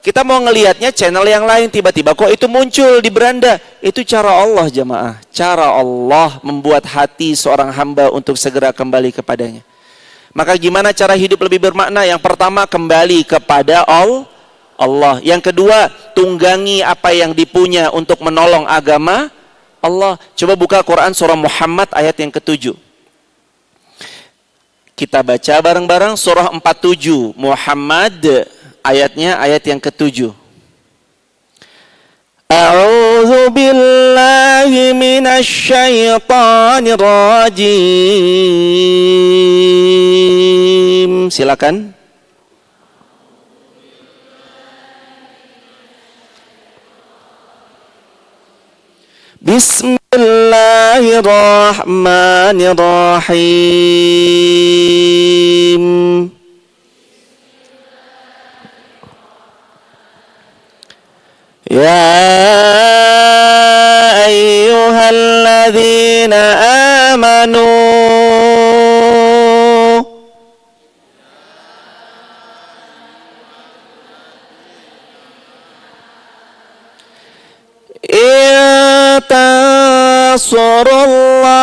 Kita mau ngelihatnya channel yang lain tiba-tiba kok itu muncul di beranda. Itu cara Allah jamaah. Cara Allah membuat hati seorang hamba untuk segera kembali kepadanya. Maka gimana cara hidup lebih bermakna? Yang pertama, kembali kepada Allah. Yang kedua, tunggangi apa yang dipunya untuk menolong agama Allah. Coba buka Quran surah Muhammad ayat yang ke-7. Kita baca bareng-bareng surah 47 Muhammad, ayatnya ayat yang ke-7. A'udzu billahi minasy syaithanir rajim. Silakan. Bismillahirrahmanirrahim. Ya ayyuhalladzina amanu Tansurullah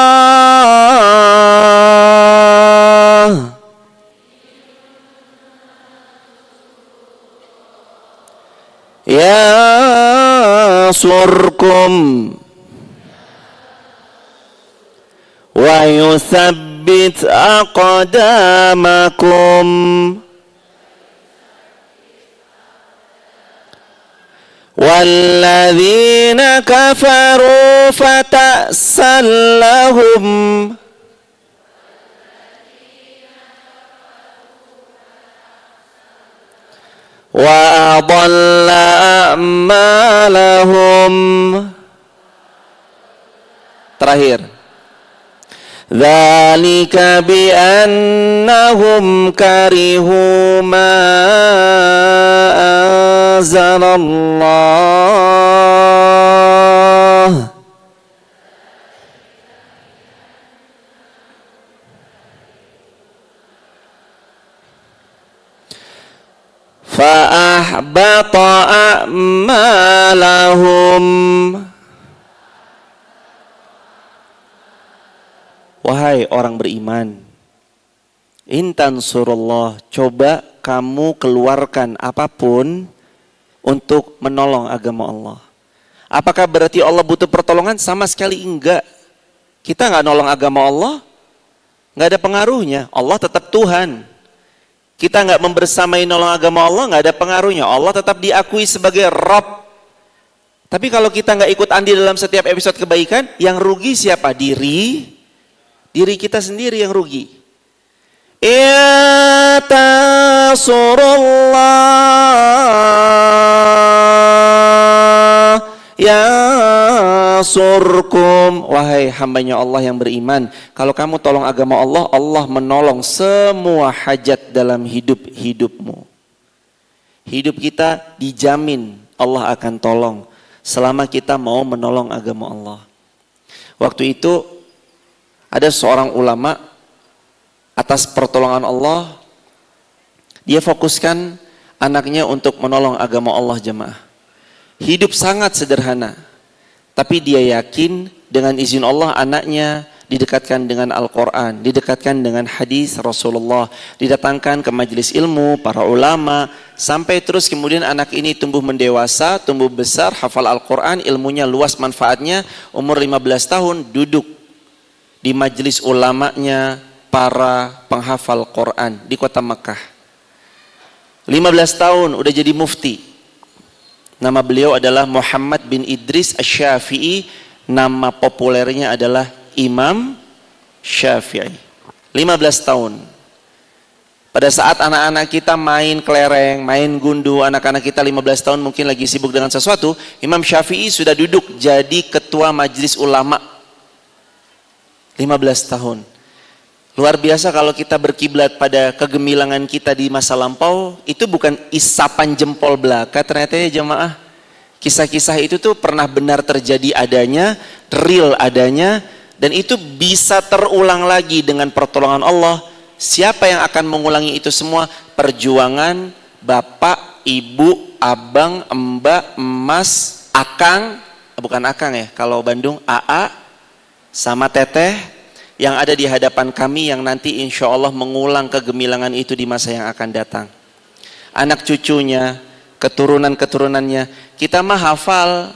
yansurkum wa yuthabbit aqdamakum walladzina kafaru fata'sal lahum wa adalla a'malahum. Terakhir, dzalika bi annahum karihu ma anzalallah fa'ahbata a'malahum. Wahai orang beriman, intan surullah, coba kamu keluarkan apapun untuk menolong agama Allah. Apakah berarti Allah butuh pertolongan? Sama sekali enggak. Kita enggak nolong agama Allah, enggak ada pengaruhnya. Allah tetap Tuhan. kita nggak membersamai nolong agama Allah, nggak ada pengaruhnya. Allah tetap diakui sebagai Rabb. Tapi kalau kita nggak ikut andil dalam setiap episode kebaikan, yang rugi siapa? Diri kita sendiri yang rugi. Ya tansurullah ya surkum. Wahai hambanya Allah yang beriman, kalau kamu tolong agama Allah, Allah menolong semua hajat dalam hidupmu. Hidup kita dijamin Allah akan tolong selama kita mau menolong agama Allah. Waktu itu ada seorang ulama, atas pertolongan Allah dia fokuskan anaknya untuk menolong agama Allah jemaah. Hidup sangat sederhana, tapi dia yakin dengan izin Allah anaknya didekatkan dengan Al-Quran, didekatkan dengan hadis Rasulullah, didatangkan ke majelis ilmu, para ulama, sampai terus kemudian anak ini tumbuh mendewasa, tumbuh besar, hafal Al-Quran, ilmunya luas manfaatnya, umur 15 tahun duduk di majelis ulamanya para penghafal Quran di kota Mekah. 15 tahun udah jadi mufti. Nama beliau adalah Muhammad bin Idris Asy-Syafi'i, nama populernya adalah Imam Syafi'i. 15 tahun. Pada saat anak-anak kita main kelereng, main gundu, anak-anak kita 15 tahun mungkin lagi sibuk dengan sesuatu, Imam Syafi'i sudah duduk jadi ketua majelis ulama. 15 tahun. Luar biasa kalau kita berkiblat pada kegemilangan kita di masa lampau, itu bukan isapan jempol belaka ternyata ya jemaah. Kisah-kisah itu tuh pernah benar terjadi adanya, real adanya, dan itu bisa terulang lagi dengan pertolongan Allah. Siapa yang akan mengulangi itu semua? Perjuangan bapak, ibu, abang, mbak, emas, akang, bukan akang ya, kalau Bandung AA, sama teteh, yang ada di hadapan kami yang nanti insya Allah mengulang kegemilangan itu di masa yang akan datang. Anak cucunya, keturunan-keturunannya, kita mah hafal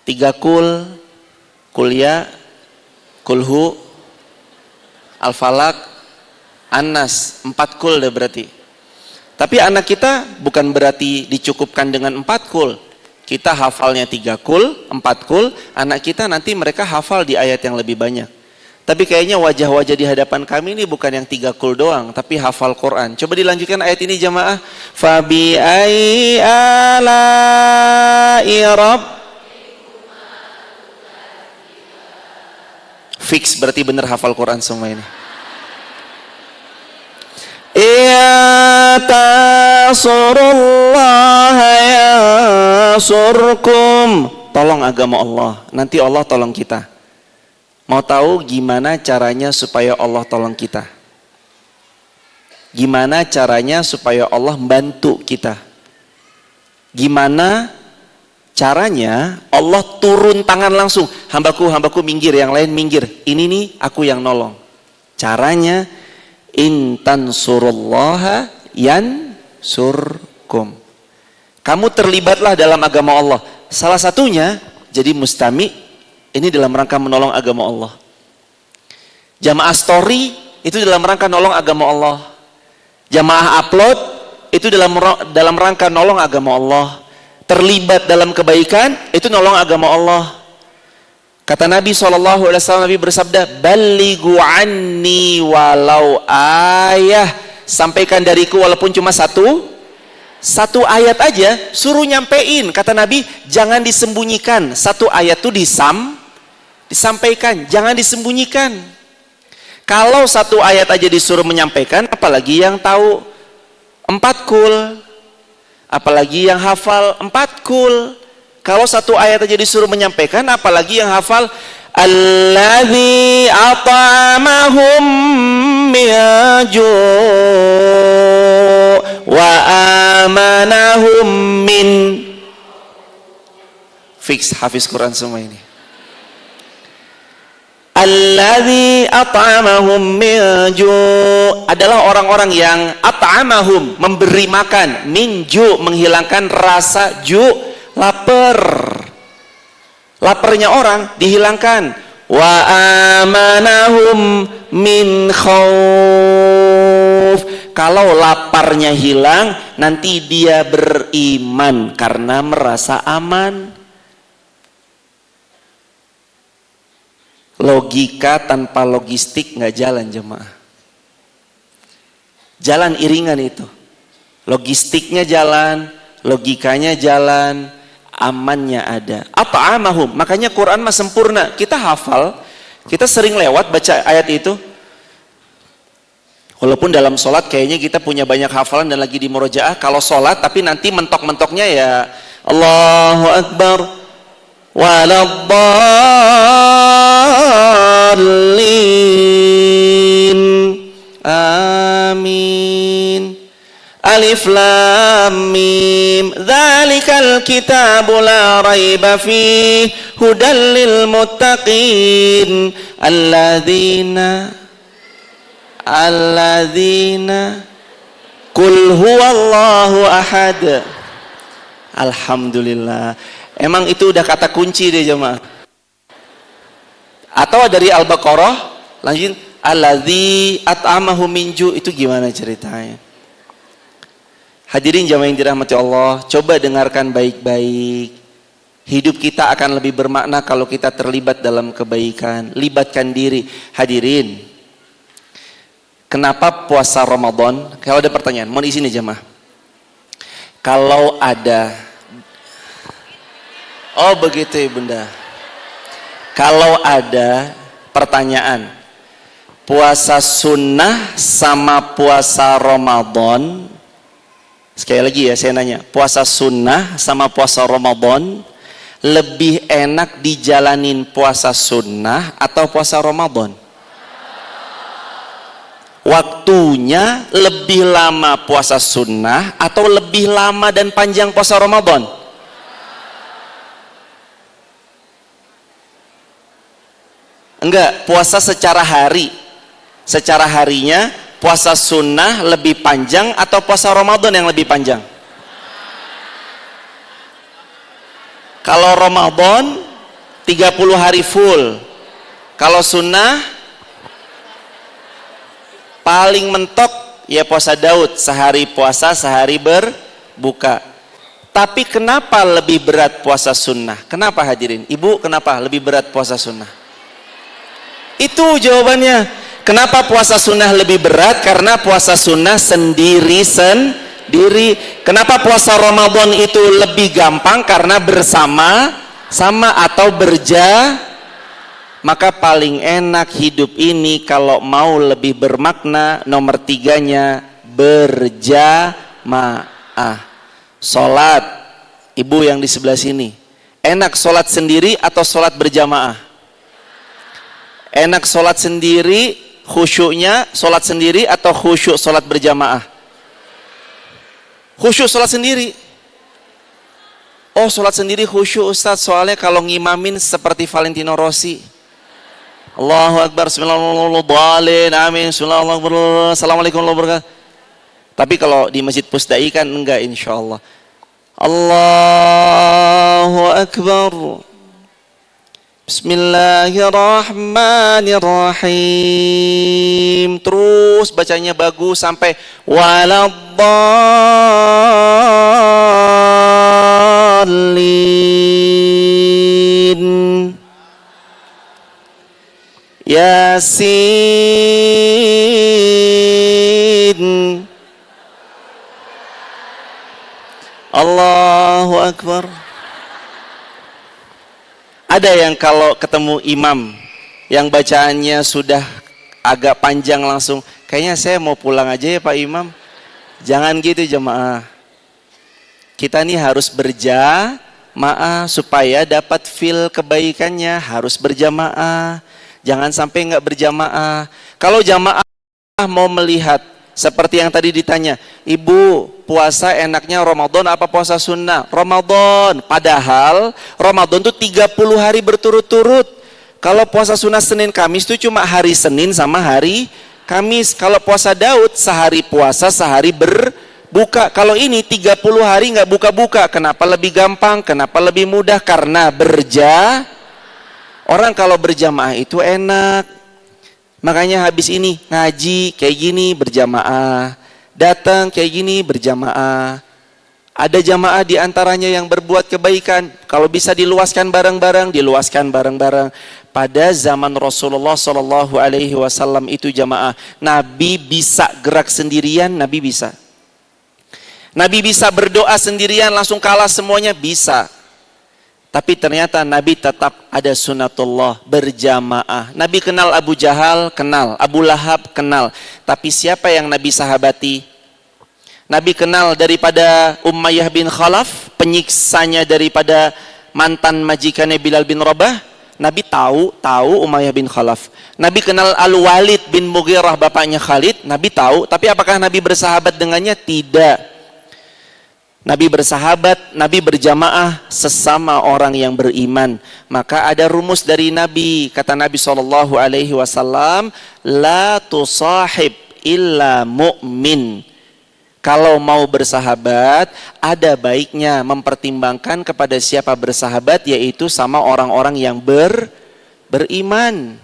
3 kul, kuliah, kulhu, al-falak, an-nas, 4 kul dah berarti. Tapi anak kita bukan berarti dicukupkan dengan 4 kul. Kita hafalnya 3 kul, 4 kul, anak kita nanti mereka hafal di ayat yang lebih banyak. Tapi kayaknya wajah-wajah di hadapan kami ini bukan yang 3 kul doang, tapi hafal Quran. Coba dilanjutkan ayat ini jamaah. Fabi ai ala'i rabb. Fix berarti benar hafal Quran semua ini. Ya tansurullah yansurkum. Tolong agama Allah, nanti Allah tolong kita. Mau tahu gimana caranya supaya Allah tolong kita? Gimana caranya supaya Allah membantu kita? Gimana caranya Allah turun tangan langsung? Hambaku minggir, yang lain minggir. Ini nih aku yang nolong. Caranya intan surullaha yansurkum. Kamu terlibatlah dalam agama Allah. Salah satunya jadi mustami. Ini dalam rangka menolong agama Allah. Jamaah story itu dalam rangka nolong agama Allah. Jamaah upload itu dalam rangka nolong agama Allah. Terlibat dalam kebaikan itu nolong agama Allah. Kata Nabi SAW, Nabi bersabda, "Ballighu anni walau ayah." Sampaikan dariku walaupun cuma satu ayat aja, suruh nyampein. Kata Nabi, jangan disembunyikan. Satu ayat itu disampaikan, jangan disembunyikan. Kalau satu ayat aja disuruh menyampaikan, apalagi yang tahu 4 kul, apalagi yang hafal 4 kul. Kalau satu ayat aja disuruh menyampaikan, apalagi yang hafal alladzi at'amahum min ju' wa amanahum min. Fix hafiz Quran semua ini. Alladzi at'amahum min ju' adalah orang-orang yang at'amahum, memberi makan, min ju' menghilangkan rasa ju', lapar. Laparnya orang dihilangkan. Wa amanahum min khauf. Kalau laparnya hilang, nanti dia beriman karena merasa aman. Logika tanpa logistik nggak jalan jemaah. Jalan iringan itu. Logistiknya jalan, logikanya jalan, amannya ada. At'amahum. Makanya Quran mah sempurna. Kita hafal, kita sering lewat baca ayat itu. Walaupun dalam sholat kayaknya kita punya banyak hafalan dan lagi di murojaah. Kalau sholat tapi nanti mentok-mentoknya ya Allahu Akbar waladdallin amin alif lam mim dzalikal kitabu la raiba fihi hudal lil muttaqin alladzina kul huwallahu ahad. Alhamdulillah. Emang itu udah kata kunci deh jemaah. Atau dari Al-Baqarah lanjut alladzi at'amahu min ju', itu gimana ceritanya? Hadirin jemaah yang dirahmati Allah, coba dengarkan baik-baik. Hidup kita akan lebih bermakna kalau kita terlibat dalam kebaikan. Libatkan diri. Hadirin, kenapa puasa Ramadan? Kalau ada pertanyaan, mohon izin ya jemaah. Kalau ada, oh begitu ya bunda. Kalau ada pertanyaan, puasa sunnah sama puasa Ramadan, sekali lagi ya saya nanya, puasa sunnah sama puasa Ramadan, lebih enak dijalanin puasa sunnah atau puasa Ramadan? Waktunya lebih lama puasa sunnah atau lebih lama dan panjang puasa Ramadan? Enggak, puasa secara hari. Secara harinya puasa sunnah lebih panjang atau puasa Ramadan yang lebih panjang? Kalau Ramadan 30 hari full. Kalau sunnah paling mentok ya puasa Daud, sehari puasa sehari berbuka. Tapi kenapa lebih berat puasa sunnah? Kenapa hadirin? Ibu kenapa lebih berat puasa sunnah? Itu jawabannya. Kenapa puasa sunnah lebih berat? Karena puasa sunnah sendiri. Kenapa puasa Ramadan itu lebih gampang? Karena bersama-sama atau maka paling enak hidup ini kalau mau lebih bermakna, nomor 3-nya berjamaah. Sholat, ibu yang di sebelah sini, enak sholat sendiri atau sholat berjamaah? Enak sholat sendiri, khusyuknya sholat sendiri atau khusyuk sholat berjamaah? Khusyuk sholat sendiri. Oh sholat sendiri khusyuk Ustadz, soalnya kalau ngimamin seperti Valentino Rossi, Allahu Akbar, bismillahirrahmanirrahim, amin, bismillahirrahmanirrahim, assalamualaikum warahmatullahi wabarakatuh. Tapi kalau di Masjid Pusdai kan enggak, insya Allah. Allahu Akbar, bismillahirrahmanirrahim. Terus bacanya bagus sampai waladdallin. Yasin. Allahu Akbar. Ada yang kalau ketemu imam yang bacaannya sudah agak panjang langsung, kayaknya saya mau pulang aja ya Pak Imam. Jangan gitu jemaah. Kita nih harus berjamaah supaya dapat feel kebaikannya, harus berjamaah. Jangan sampai nggak berjamaah. Kalau jamaah mau melihat seperti yang tadi ditanya, ibu puasa enaknya Ramadan apa puasa sunnah? Ramadan. Padahal Ramadan tuh 30 hari berturut-turut. Kalau puasa sunnah Senin Kamis itu cuma hari Senin sama hari Kamis. Kalau puasa Daud sehari puasa sehari berbuka. Kalau ini 30 hari nggak buka-buka. Kenapa lebih gampang? Kenapa lebih mudah? Karena orang kalau berjamaah itu enak. Makanya habis ini ngaji kayak gini berjamaah, Datang kayak gini berjamaah. Ada jamaah di antaranya yang berbuat kebaikan. Kalau bisa diluaskan bareng-bareng, diluaskan bareng-bareng. Pada zaman Rasulullah Shallallahu Alaihi Wasallam itu jamaah, Nabi bisa gerak sendirian, Nabi bisa. Nabi bisa berdoa sendirian langsung kalah semuanya, bisa. Tapi ternyata Nabi tetap ada sunatullah berjamaah. Nabi kenal Abu Jahal, kenal. Abu Lahab, kenal. Tapi siapa yang Nabi sahabati? Nabi kenal daripada Umayyah bin Khalaf, penyiksanya daripada mantan majikannya Bilal bin Rabah. Nabi tahu Umayyah bin Khalaf. Nabi kenal Al-Walid bin Mughirah, bapaknya Khalid. Nabi tahu, tapi apakah Nabi bersahabat dengannya? Tidak. Nabi bersahabat, Nabi berjamaah sesama orang yang beriman. Maka ada rumus dari Nabi, kata Nabi SAW, la tusahib illa mu'min. Kalau mau bersahabat, ada baiknya mempertimbangkan kepada siapa bersahabat, yaitu sama orang-orang yang beriman.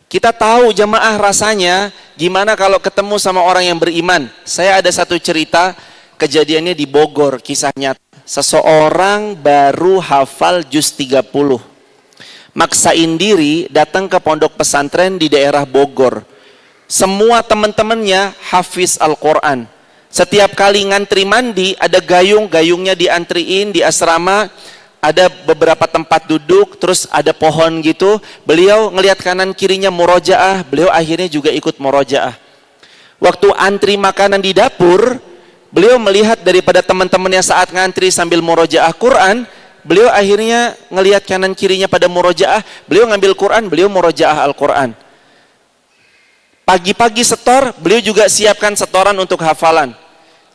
Kita tahu jamaah rasanya gimana kalau ketemu sama orang yang beriman. Saya ada satu cerita, kejadiannya di Bogor, kisah nyata. Seseorang baru hafal juz 30. Maksain diri datang ke pondok pesantren di daerah Bogor. Semua teman-temannya hafiz Al-Quran. Setiap kali ngantri mandi, ada gayungnya diantriin di asrama, ada beberapa tempat duduk, terus ada pohon gitu. Beliau ngelihat kanan kirinya murojaah, beliau akhirnya juga ikut murojaah. Waktu antri makanan di dapur, beliau melihat daripada teman-temannya saat ngantri sambil murojaah Quran, beliau akhirnya ngelihat kanan kirinya pada murojaah, beliau ngambil Quran, beliau murojaah Al-Quran. Pagi-pagi setor, beliau juga siapkan setoran untuk hafalan.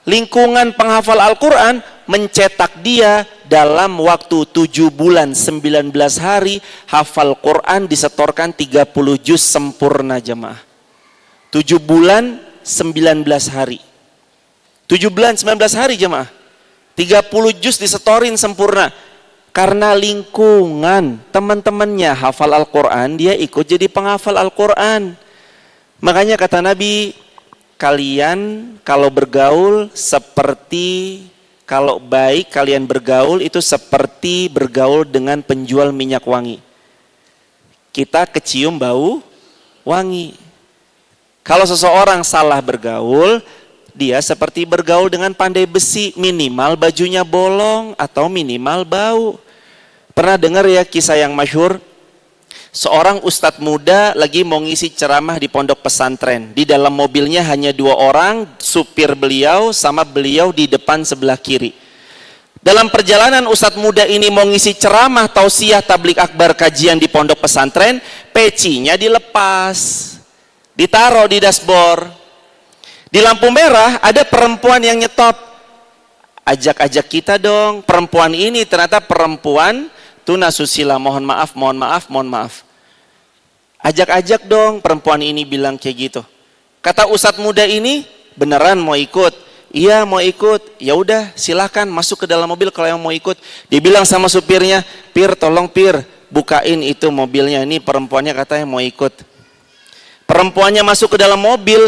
Lingkungan penghafal Al-Quran mencetak dia dalam waktu 7 bulan 19 hari hafal Quran, disetorkan 30 juz sempurna jemaah. 7 bulan 19 hari. 7 bulan 19 hari jemaah. 30 juz disetorin sempurna. Karena lingkungan teman-temannya hafal Al-Quran, dia ikut jadi penghafal Al-Quran. Makanya kata Nabi, kalian kalau bergaul seperti, kalau baik kalian bergaul itu seperti bergaul dengan penjual minyak wangi. Kita kecium bau wangi. Kalau seseorang salah bergaul, dia seperti bergaul dengan pandai besi, minimal bajunya bolong atau minimal bau. Pernah dengar ya kisah yang masyhur? Seorang ustadz muda lagi mau ngisi ceramah di pondok pesantren. Di dalam mobilnya hanya 2 orang, supir beliau sama beliau di depan sebelah kiri. Dalam perjalanan ustadz muda ini mau ngisi ceramah tausiah tablik akbar kajian di pondok pesantren, pecinya dilepas, ditaruh di dashboard. Di lampu merah ada perempuan yang nyetop. Ajak-ajak kita dong, perempuan ini ternyata perempuan tunasusila, mohon maaf. Ajak-ajak dong, perempuan ini bilang kayak gitu. Kata ustadz muda ini, beneran mau ikut? Iya mau ikut. Ya udah silakan masuk ke dalam mobil kalau yang mau ikut. Dia bilang sama supirnya, Pir tolong Pir bukain itu mobilnya, ini perempuannya katanya mau ikut. Perempuannya masuk ke dalam mobil,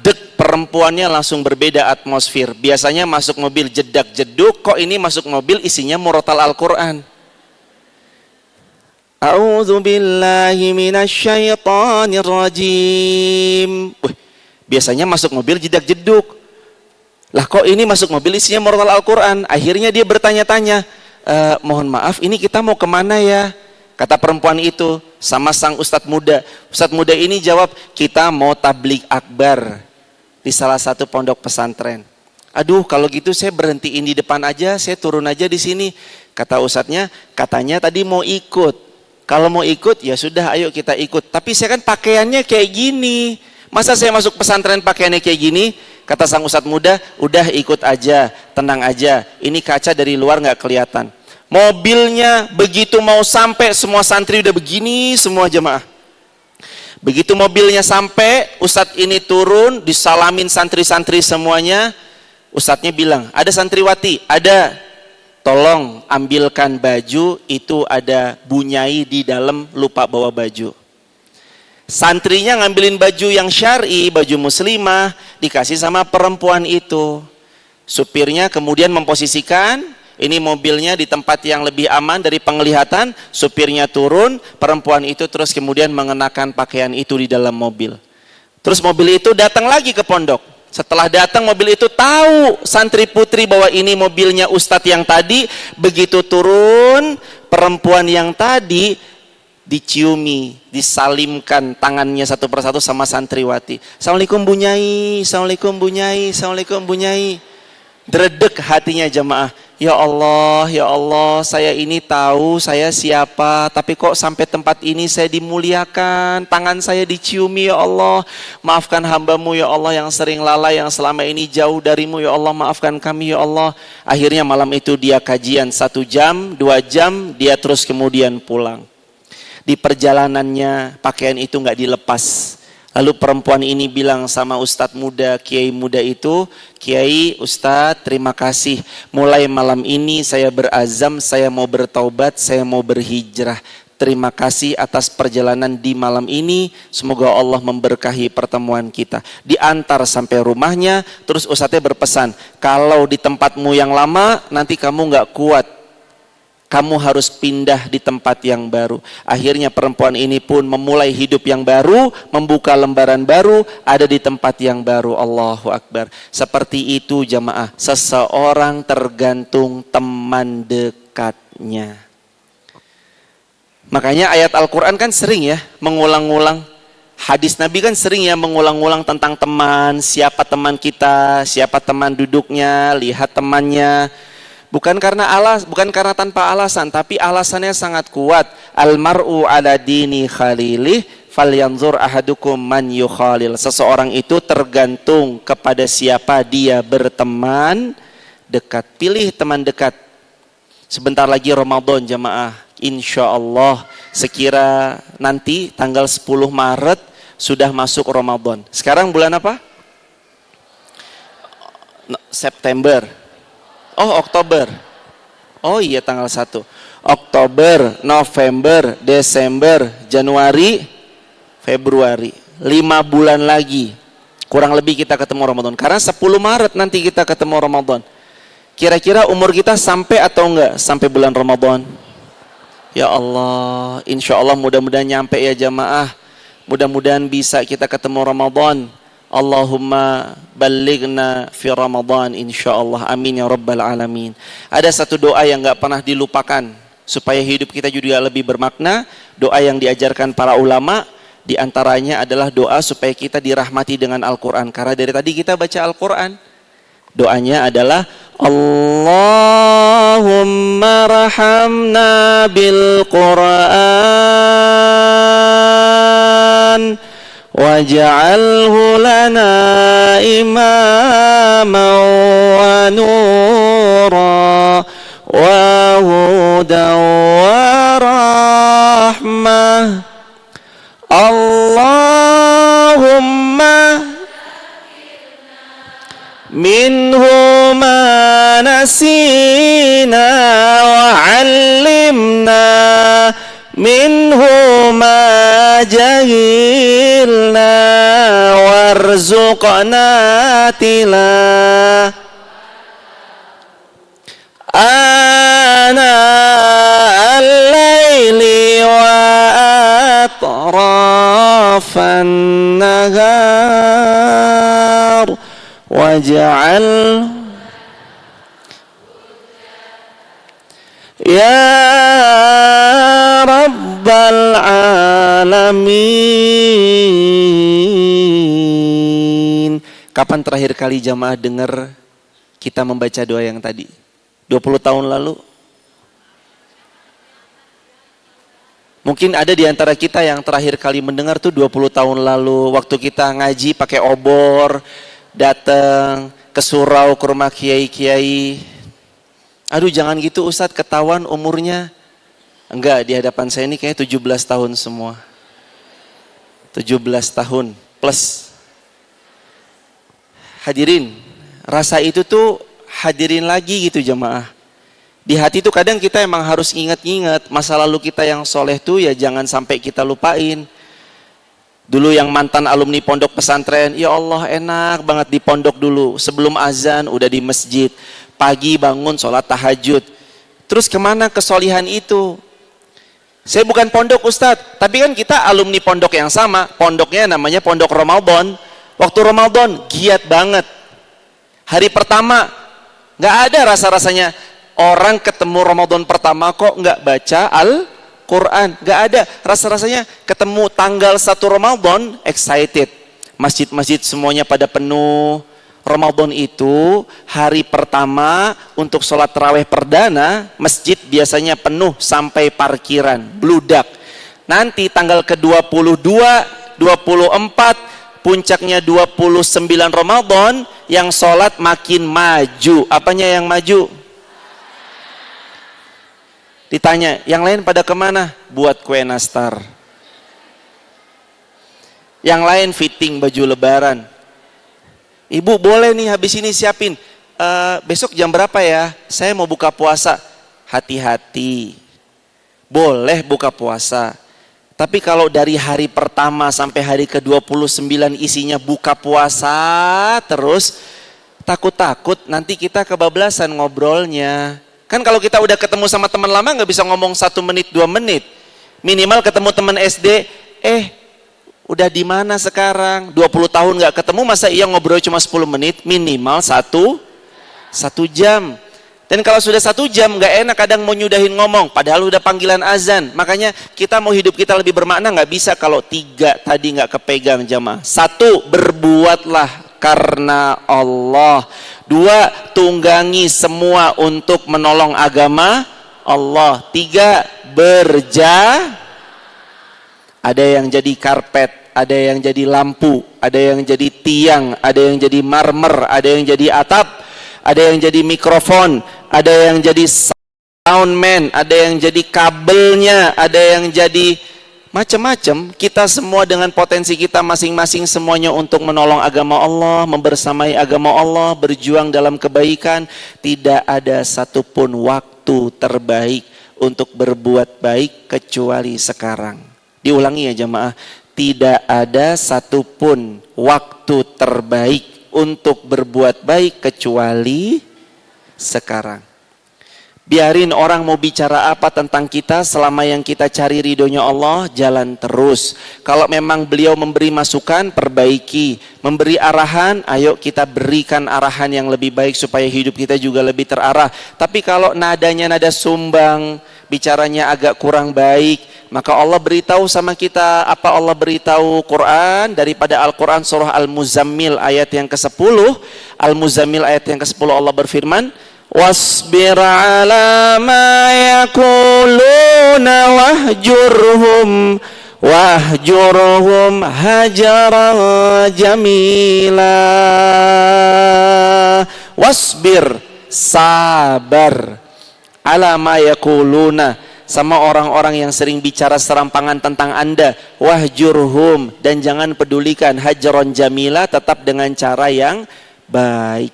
dek, perempuannya langsung berbeda atmosfer. Biasanya masuk mobil jedak-jeduk, kok ini masuk mobil isinya murotal Al-Quran. A'udzu billahi minasyaitonir rajim. Biasanya masuk mobil jedak-jeduk. Lah kok ini masuk mobil isinya murotal Al-Quran. Akhirnya dia bertanya-tanya, mohon maaf ini kita mau kemana ya? Kata perempuan itu sama sang ustadz muda. Ustadz muda ini jawab, kita mau tablik akbar di salah satu pondok pesantren. Aduh kalau gitu saya berhentiin di depan aja, saya turun aja di sini. Kata ustadznya, katanya tadi mau ikut. Kalau mau ikut ya sudah ayo kita ikut. Tapi saya kan pakaiannya kayak gini. Masa saya masuk pesantren pakaiannya kayak gini? Kata sang ustadz muda, udah ikut aja, tenang aja. Ini kaca dari luar nggak kelihatan. Mobilnya begitu mau sampai semua santri udah begini semua jemaah. Begitu mobilnya sampai, ustadz ini turun, disalamin santri-santri semuanya. Ustadznya bilang, ada santriwati? Ada. Tolong ambilkan baju, itu ada bunyai di dalam lupa bawa baju. Santrinya ngambilin baju yang syar'i, baju muslimah, dikasih sama perempuan itu. Supirnya kemudian memposisikan ini mobilnya di tempat yang lebih aman dari penglihatan, supirnya turun, perempuan itu terus kemudian mengenakan pakaian itu di dalam mobil. Terus mobil itu datang lagi ke pondok. Setelah datang mobil itu tahu santri putri bahwa ini mobilnya ustadz yang tadi. Begitu turun, perempuan yang tadi diciumi, disalimkan tangannya satu persatu sama santriwati. Assalamualaikum Bu Nyai, Assalamualaikum Bu Nyai, Assalamualaikum Bu Nyai. Dredeg hatinya jamaah. Ya Allah, saya ini tahu saya siapa, tapi kok sampai tempat ini saya dimuliakan, tangan saya diciumi ya Allah. Maafkan hambamu ya Allah yang sering lalai, yang selama ini jauh darimu ya Allah, maafkan kami ya Allah. Akhirnya malam itu dia kajian 1 jam, 2 jam, dia terus kemudian pulang. Di perjalanannya pakaian itu nggak dilepas. Lalu perempuan ini bilang sama ustadz muda, kiai muda itu, Kiai, Ustadz, terima kasih. Mulai malam ini saya berazam, saya mau bertaubat, saya mau berhijrah. Terima kasih atas perjalanan di malam ini. Semoga Allah memberkahi pertemuan kita. Diantar sampai rumahnya, terus ustadznya berpesan, kalau di tempatmu yang lama, nanti kamu nggak kuat. Kamu harus pindah di tempat yang baru. Akhirnya perempuan ini pun memulai hidup yang baru, membuka lembaran baru, ada di tempat yang baru. Allahu Akbar. Seperti itu jamaah. Seseorang tergantung teman dekatnya. Makanya ayat Al-Quran kan sering ya mengulang-ulang. Hadis Nabi kan sering ya mengulang-ulang tentang teman. Siapa teman kita, siapa teman duduknya, lihat temannya. Bukan karena tanpa alasan, tapi alasannya sangat kuat. Almar'u ala dini khalilih falyanzur ahadukum man yukhalil. Seseorang itu tergantung kepada siapa dia berteman dekat. Pilih teman dekat. Sebentar lagi Ramadan jamaah. Insya Allah sekira nanti tanggal 10 Maret sudah masuk Ramadan. Sekarang bulan apa? September. Oh, Oktober. Oh iya, tanggal 1. Oktober, November, Desember, Januari, Februari. 5 bulan lagi. Kurang lebih kita ketemu Ramadan. Karena 10 Maret nanti kita ketemu Ramadan. Kira-kira umur kita sampai atau enggak sampai bulan Ramadan? Ya Allah, insya Allah mudah-mudahan nyampe ya jamaah. Mudah-mudahan bisa kita ketemu Ramadan. Allahumma balighna fi Ramadan insyaallah, amin ya rabbal alamin. Ada satu doa yang gak pernah dilupakan supaya hidup kita juga lebih bermakna. Doa yang diajarkan para ulama, diantaranya adalah doa supaya kita dirahmati dengan Al-Quran. Karena dari tadi kita baca Al-Quran. Doanya adalah Allahumma rahamna bil Quran waj'alhu lana imaman wa nura wa hudan wa rahmah. Allahumma minhu ma nasina wa 'allimna minhu ma jahilna warzuqna tilah ana al-laili wa atrafan nahar waj'al ya rabbal alamin. Kapan terakhir kali jamaah dengar kita membaca doa yang tadi? 20 tahun lalu? Mungkin ada di antara kita yang terakhir kali mendengar tuh 20 tahun lalu, waktu kita ngaji pakai obor, datang ke surau ke rumah kiai-kiai. Aduh jangan gitu Ustadz, ketahuan umurnya. Enggak, di hadapan saya ini kayaknya 17 tahun semua. 17 tahun plus. Hadirin, rasa itu tuh hadirin lagi gitu jemaah. Di hati tuh kadang kita emang harus ingat-ingat masa lalu kita yang soleh tuh ya jangan sampai kita lupain. Dulu yang mantan alumni pondok pesantren, ya Allah enak banget di pondok dulu. Sebelum azan udah di masjid. Pagi bangun sholat tahajud. Terus kemana kesolihan itu? Saya bukan pondok Ustadz, tapi kan kita alumni pondok yang sama. Pondoknya namanya Pondok Ramadan. Waktu Ramadan giat banget. Hari pertama nggak ada rasa-rasanya orang ketemu Ramadan pertama kok nggak baca Al-Quran. Nggak ada rasa-rasanya ketemu tanggal 1 Ramadan excited. Masjid-masjid semuanya pada penuh. Ramadan itu hari pertama untuk sholat tarawih perdana, masjid biasanya penuh sampai parkiran, bludak. Nanti tanggal ke-22, 24, puncaknya 29 Ramadan, yang sholat makin maju. Apanya yang maju? Ditanya, yang lain pada kemana? Buat kue nastar. Yang lain fitting baju lebaran. Ibu boleh nih habis ini siapin. Besok jam berapa ya? Saya mau buka puasa. Hati-hati. Boleh buka puasa. Tapi kalau dari hari pertama sampai hari ke-29 isinya buka puasa terus, takut-takut nanti kita kebablasan ngobrolnya. Kan kalau kita udah ketemu sama teman lama nggak bisa ngomong 1 menit, 2 menit. Minimal ketemu teman SD, udah di mana sekarang? 20 tahun nggak ketemu, masa iya ngobrol cuma 10 menit? Minimal 1 jam. Dan kalau sudah 1 jam nggak enak, kadang mau nyudahin ngomong, padahal udah panggilan azan. Makanya kita mau hidup kita lebih bermakna nggak bisa kalau 3 tadi nggak kepegang jamaah. 1, berbuatlah karena Allah. 2, tunggangi semua untuk menolong agama Allah. 3, ada yang jadi karpet, ada yang jadi lampu, ada yang jadi tiang, ada yang jadi marmer, ada yang jadi atap, ada yang jadi mikrofon, ada yang jadi soundman, ada yang jadi kabelnya, ada yang jadi macam-macam. Kita semua dengan potensi kita masing-masing semuanya untuk menolong agama Allah, membersamai agama Allah, berjuang dalam kebaikan. Tidak ada satupun waktu terbaik untuk berbuat baik kecuali sekarang. Diulangi ya jamaah, tidak ada satupun waktu terbaik untuk berbuat baik kecuali sekarang. Biarin orang mau bicara apa tentang kita, selama yang kita cari ridhonya Allah, jalan terus. Kalau memang beliau memberi masukan, perbaiki. Memberi arahan, ayo kita berikan arahan yang lebih baik supaya hidup kita juga lebih terarah. Tapi kalau nadanya nada sumbang, bicaranya agak kurang baik, maka Allah beritahu sama kita. Apa Allah beritahu? Quran, daripada Al-Quran surah Al-Muzammil ayat yang ke-10. Al-Muzammil ayat yang ke-10 Allah berfirman, wasbir ala ma yakuluna wahjurhum hajaran jamila. Wasbir, sabar, ala ma yakuluna, sama orang-orang yang sering bicara serampangan tentang Anda. Wahjurhum, dan jangan pedulikan. Hajaran jamila, tetap dengan cara yang baik.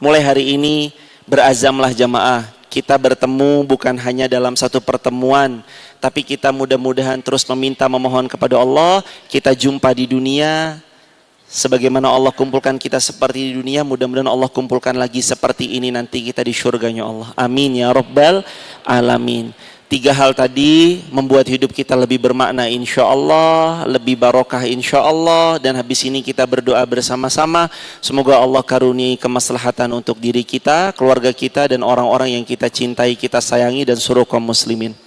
Mulai hari ini berazamlah jamaah, kita bertemu bukan hanya dalam satu pertemuan, tapi kita mudah-mudahan terus meminta, memohon kepada Allah. Kita jumpa di dunia sebagaimana Allah kumpulkan kita seperti di dunia, mudah-mudahan Allah kumpulkan lagi seperti ini nanti kita di surganya Allah. Amin ya rabbal alamin. 3 hal tadi membuat hidup kita lebih bermakna insya Allah, lebih barokah insya Allah. Dan habis ini kita berdoa bersama-sama, semoga Allah karuniai kemaslahatan untuk diri kita, keluarga kita, dan orang-orang yang kita cintai, kita sayangi, dan seluruh kaum muslimin.